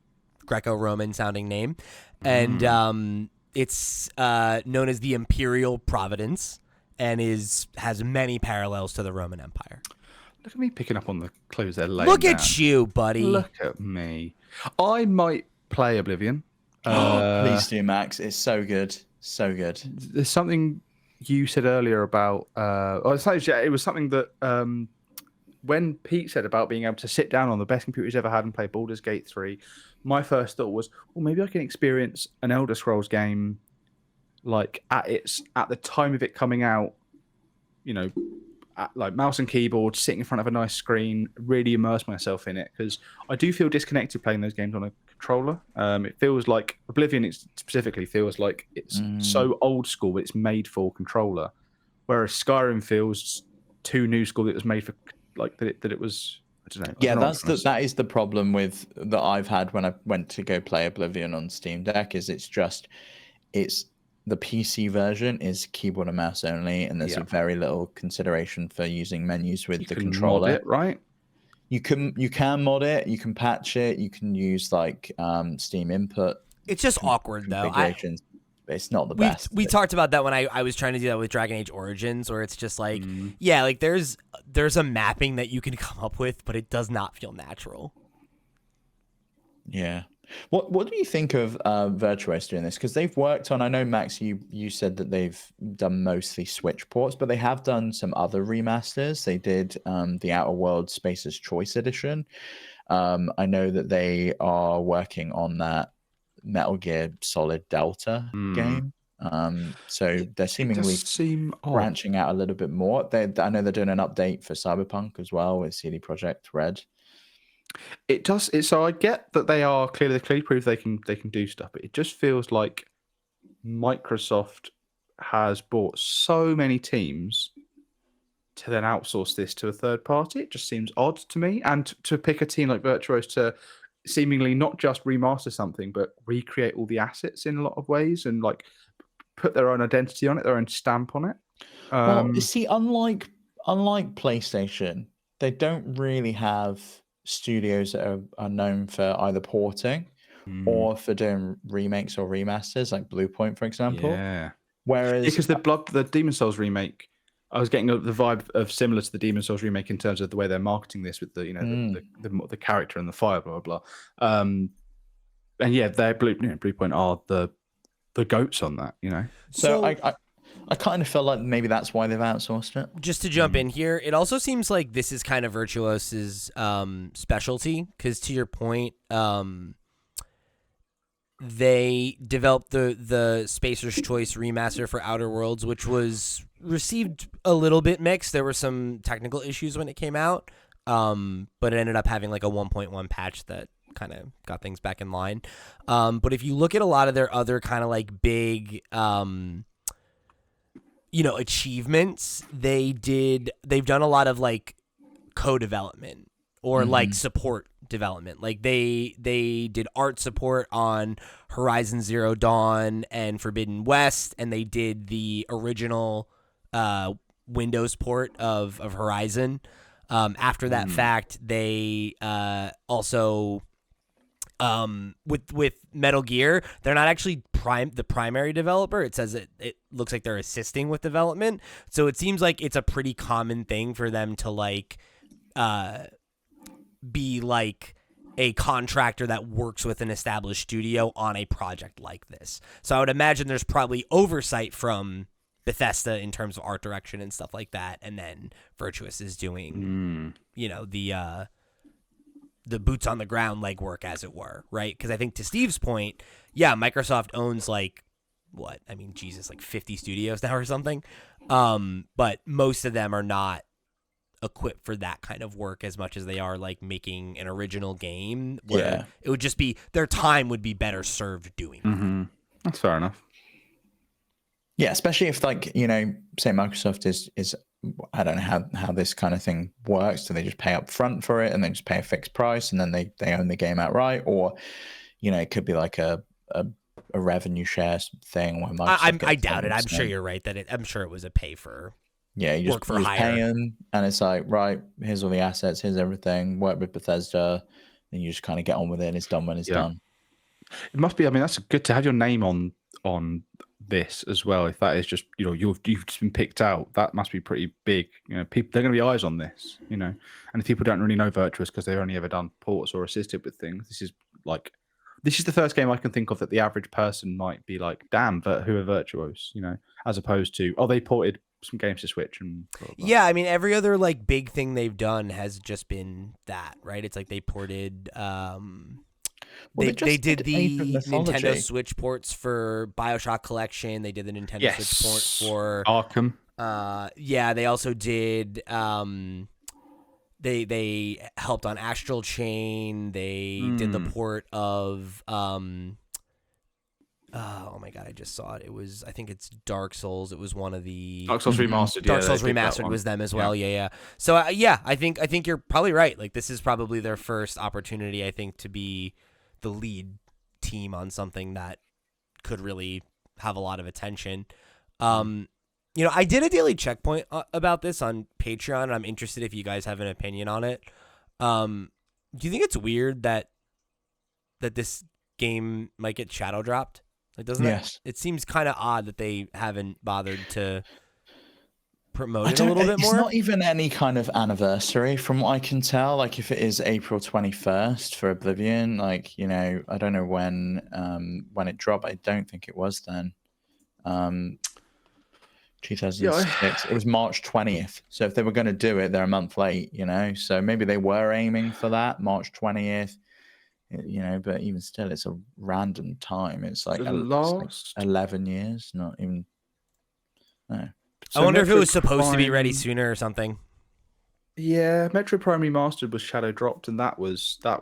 Greco-Roman sounding name, and it's known as the Imperial Providence, and has many parallels to the Roman Empire. Look at me picking up on the clues they're laying Look down. at you, buddy. Look at me. I might play Oblivion. Please do, Max. It's so good. So good. There's something you said earlier about it was something that when Pete said about being able to sit down on the best computer he's ever had and play Baldur's Gate 3, my first thought was, well, maybe I can experience an Elder Scrolls game at the time of it coming out, mouse and keyboard, sitting in front of a nice screen, really immerse myself in it, because I do feel disconnected playing those games on a controller. It feels like Oblivion. It specifically feels like it's so old school, but it's made for controller. Whereas Skyrim feels too new school. It was made for like that it was. I don't know. Yeah, that is the problem that I've had when I went to go play Oblivion on Steam Deck. Is it's the PC version is keyboard and mouse only, and there's very little consideration for using menus with the controller. Mod it, right? You can mod it, you can patch it, you can use like Steam input. It's just awkward though. It's not the best. We talked about that when I was trying to do that with Dragon Age Origins, where it's just like, like there's a mapping that you can come up with, but it does not feel natural. Yeah. What do you think of Virtuos doing this? Because they've worked on, I know, Max, you said that they've done mostly Switch ports, but they have done some other remasters. They did the Outer Worlds Spacer's Choice Edition. I know that they are working on that Metal Gear Solid Delta game. So they're seemingly branching out a little bit more. I know they're doing an update for Cyberpunk as well with CD Projekt Red. It does. So I get that they clearly proved they can do stuff, but it just feels like Microsoft has bought so many teams to then outsource this to a third party. It just seems odd to me. And to pick a team like Virtuos to seemingly not just remaster something, but recreate all the assets in a lot of ways and like put their own identity on it, their own stamp on it. Well, you see, unlike PlayStation, they don't really have studios that are known for either porting or for doing remakes or remasters, like Bluepoint, for example. Yeah. Whereas because the Demon Souls remake, I was getting the vibe of similar to the Demon Souls remake in terms of the way they're marketing this with the the character and the fire, blah blah blah. And yeah, their Bluepoint are the goats on that, you know. So I kind of feel like maybe that's why they've outsourced it. Just to jump in here, it also seems like this is kind of Virtuos's specialty, because to your point, they developed the Spacer's Choice remaster for Outer Worlds, which was received a little bit mixed. There were some technical issues when it came out, but it ended up having like a 1.1 patch that kind of got things back in line. But if you look at a lot of their other kind of like big achievements, they've done a lot of like co-development or like support development. Like they did art support on Horizon Zero Dawn and Forbidden West, and they did the original Windows port of Horizon. After that fact, they also with Metal Gear, they're not actually the primary developer. It says it looks like they're assisting with development. So it seems like it's a pretty common thing for them to like be like a contractor that works with an established studio on a project like this. So I would imagine there's probably oversight from Bethesda in terms of art direction and stuff like that, and then Virtuos is doing the boots on the ground legwork, as it were, right? Because I think to Steve's point, yeah, Microsoft owns like 50 studios now or something. But most of them are not equipped for that kind of work as much as they are like making an original game where it would just be their time would be better served doing that. That's fair enough. Yeah, especially if like, say Microsoft is I don't know how this kind of thing works. Do they just pay up front for it and then just pay a fixed price and then they own the game outright? Or, it could be like a revenue share thing where Microsoft I doubt it. I'm sure you're right I'm sure it was a pay for you work just for hire. Paying, and it's like, right, here's all the assets, here's everything, work with Bethesda, and you just kind of get on with it and it's done when it's done. It must be, I mean, that's good to have your name on this as well. If that is just you've just been picked out, that must be pretty big. People, they're going to be eyes on this. And if people don't really know Virtuos because they've only ever done ports or assisted with things, this is the first game I can think of that the average person might be like, damn, who are Virtuos? As opposed to they ported some games to Switch and blah, blah, blah. Yeah, I mean every other like big thing they've done has just been that, right? It's like they ported they did the Nintendo Switch ports for BioShock Collection. They did the Nintendo Switch port for Arkham. They also did they helped on Astral Chain. They did the port of oh my god, I just saw it. It was, I think it's Dark Souls. It was one of the Dark Souls Remastered. Dark Souls Remastered was them as well. Yeah. So I think you're probably right. Like, this is probably their first opportunity, I think, to be the lead team on something that could really have a lot of attention. I did a daily checkpoint about this on Patreon, and I'm interested if you guys have an opinion on it. Do you think it's weird that this game might get shadow dropped? Like, doesn't it seems kind of odd that they haven't bothered to promote it a little bit more? It's not even any kind of anniversary from what I can tell. Like, if it is April 21st for Oblivion, like, I don't know when it dropped. I don't think it was then. 2006. It was March 20th. So if they were going to do it, they're a month late, So maybe they were aiming for that, March 20th. But even still, it's a random time. It's like, it's like 11 years, not even. No. So I wonder if it was supposed to be ready sooner or something. Yeah, Metro Prime Remastered was shadow dropped, and that was I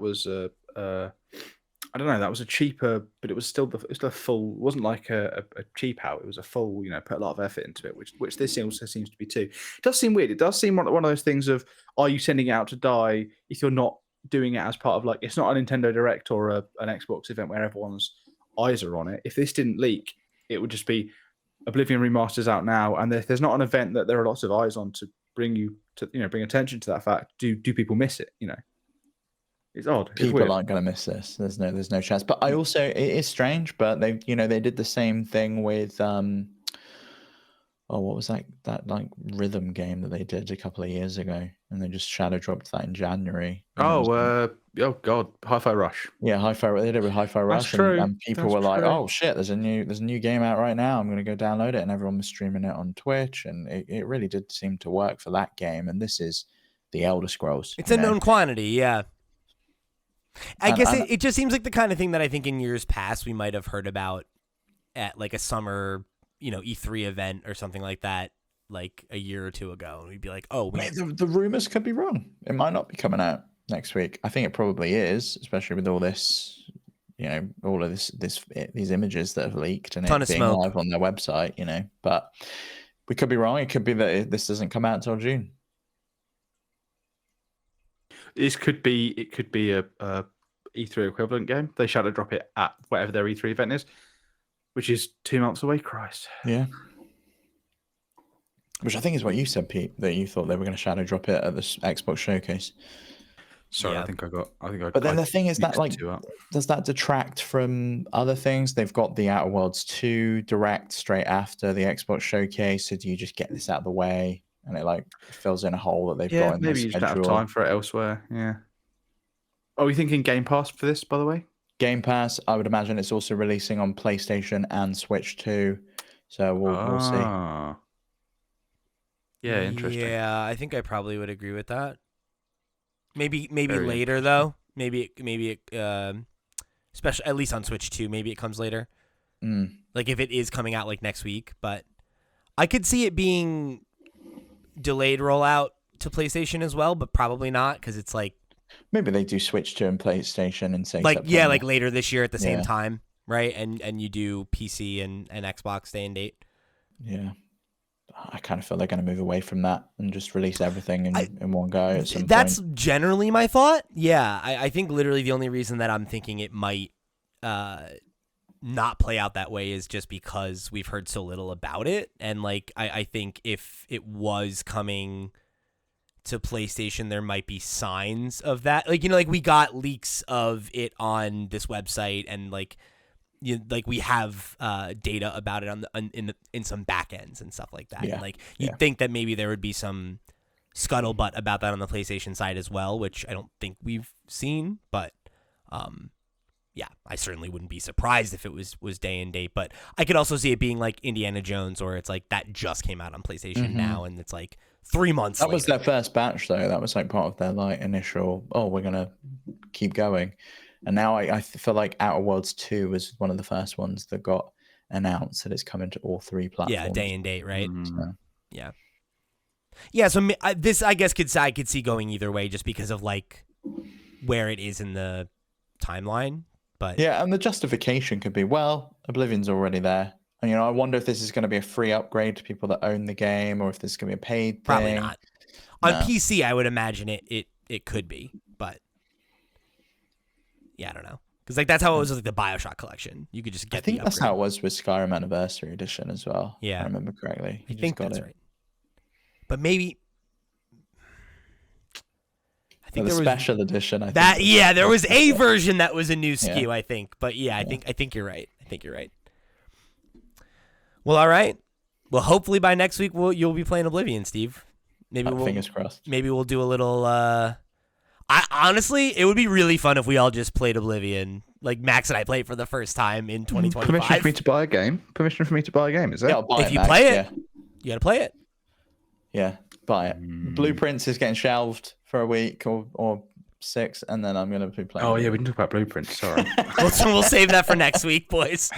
don't know. That was a cheaper, but it was still a full. It wasn't like a cheap out. It was a full. Put a lot of effort into it, which this also seems to be too. It does seem weird. It does seem one of those things of, are you sending it out to die if you're not doing it as part of, like, it's not a Nintendo Direct or an Xbox event where everyone's eyes are on it. If this didn't leak, it would just be Oblivion Remaster's out now, and if there's not an event that there are lots of eyes on to bring you to bring attention to that fact, do people miss it? It's odd. People aren't going to miss this. There's no chance. But it is strange. But they did the same thing with what was that like rhythm game that they did a couple of years ago, and they just shadow dropped that in January. Oh god, Hi-Fi Rush. Yeah, Hi-Fi. They did it with Hi-Fi Rush, and people were like, "Oh shit, there's a new game out right now. I'm going to go download it," and everyone was streaming it on Twitch, and it really did seem to work for that game. And this is the Elder Scrolls. It's a known quantity, yeah. I guess it just seems like the kind of thing that I think in years past we might have heard about at like a summer, E3 event or something like that, like a year or two ago, and we'd be like, "Oh, the rumors could be wrong. It might not be coming out next week. I think it probably is, especially with all this, all of these images that have leaked and it being live on their website, But we could be wrong. It could be that this doesn't come out until June. It could be a E3 equivalent game. They shadow drop it at whatever their E3 event is, which is 2 months away. Christ. Yeah. Which I think is what you said, Pete, that you thought they were going to shadow drop it at the Xbox showcase. Sorry, yeah. But then the thing is that, like, does that detract from other things? They've got the Outer Worlds 2 direct straight after the Xbox showcase. So do you just get this out of the way? And it like fills in a hole that they've got in their schedule. Maybe you just don't have time for it elsewhere. Yeah. Are we thinking Game Pass for this, by the way? Game Pass, I would imagine it's also releasing on PlayStation and Switch too. So we'll see. Yeah, interesting. Yeah, I think I probably would agree with that. Maybe later though. Maybe especially at least on Switch 2. Maybe it comes later. Like if it is coming out like next week, but I could see it being delayed rollout to PlayStation as well, but probably not, because it's like maybe they do Switch 2 and PlayStation and say like September. Like later this year at the same time, right? And you do PC and Xbox day and date. Yeah, I kind of feel they're going to move away from that and just release everything in one go at some That's point. Generally my thought. Yeah, I think literally the only reason that I'm thinking it might not play out that way is just because we've heard so little about it. And like I think if it was coming to PlayStation, there might be signs of that. Like, like we got leaks of it on this website, and like we have data about it in some back ends and stuff like that. Yeah. And like you'd think that maybe there would be some scuttlebutt about that on the PlayStation side as well, which I don't think we've seen, but yeah, I certainly wouldn't be surprised if it was day and date. But I could also see it being like Indiana Jones, or it's like that just came out on PlayStation now, and it's like 3 months later. That was their first batch, though. That was like part of their like initial, we're going to keep going. And now I feel like Outer Worlds 2 was one of the first ones that got announced that it's coming to all 3 platforms. Yeah, day and date, right? So. Yeah. Yeah, so this I guess I could see going either way just because of like where it is in the timeline. But yeah, and the justification could be, well, Oblivion's already there. And, I wonder if this is going to be a free upgrade to people that own the game, or if this is going to be a paid thing. Probably not. On No. PC, I would imagine it could be, but yeah, I don't know. Because like that's how it was with like the BioShock collection. You could just get. I think the that's upgrade. how it was with Skyrim Anniversary Edition as well. Yeah, if I remember correctly. I think that's right. But maybe. I think the there was special edition. I that. think Yeah, there was a version that was a new SKU. Yeah. I think, but yeah, I think you're right. I think you're right. Well, all right. Well, hopefully by next week you'll be playing Oblivion, Steve. Maybe fingers crossed. Maybe we'll do a little. I honestly, it would be really fun if we all just played Oblivion. Like Max and I played for the first time in 2025. Permission for me to buy a game? Permission for me to buy a game, is it? Yeah, I'll buy If it, you Max, play it, yeah. you gotta play it. Yeah, buy it. Blueprints is getting shelved for a week or 6, and then I'm going to be playing. Oh, yeah, we can talk about Blueprints. Sorry. We'll save that for next week, boys.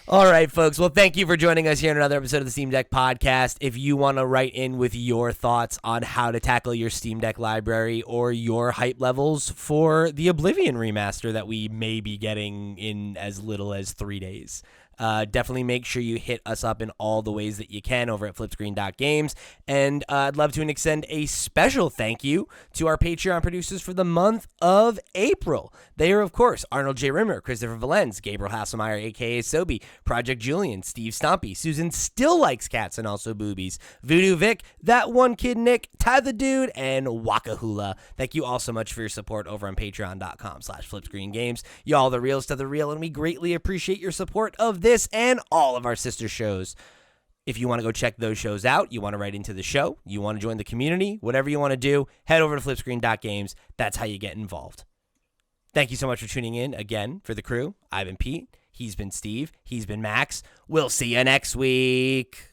All right, folks. Well, thank you for joining us here in another episode of the Steam Deck Podcast. If you want to write in with your thoughts on how to tackle your Steam Deck library or your hype levels for the Oblivion remaster that we may be getting in as little as 3 days, definitely make sure you hit us up in all the ways that you can over at flipscreen.games. And I'd love to extend a special thank you to our Patreon producers for the month of April. They are, of course, Arnold J. Rimmer, Christopher Valenz, Gabriel Hasselmeyer, a.k.a. Sobe, Project Julian, Steve Stompy, Susan Still Likes Cats and Also Boobies, Voodoo Vic, That One Kid Nick, Ty the Dude, and Wakahula. Thank you all so much for your support over on patreon.com/flipscreengames. Y'all the realest of the real, and we greatly appreciate your support of this and all of our sister shows. If you want to go check those shows out, you want to write into the show, you want to join the community, whatever you want to do, head over to flipscreen.games. That's how you get involved. Thank you so much for tuning in again. For the crew, I've been Pete. He's been Steve. He's been Max. We'll see you next week.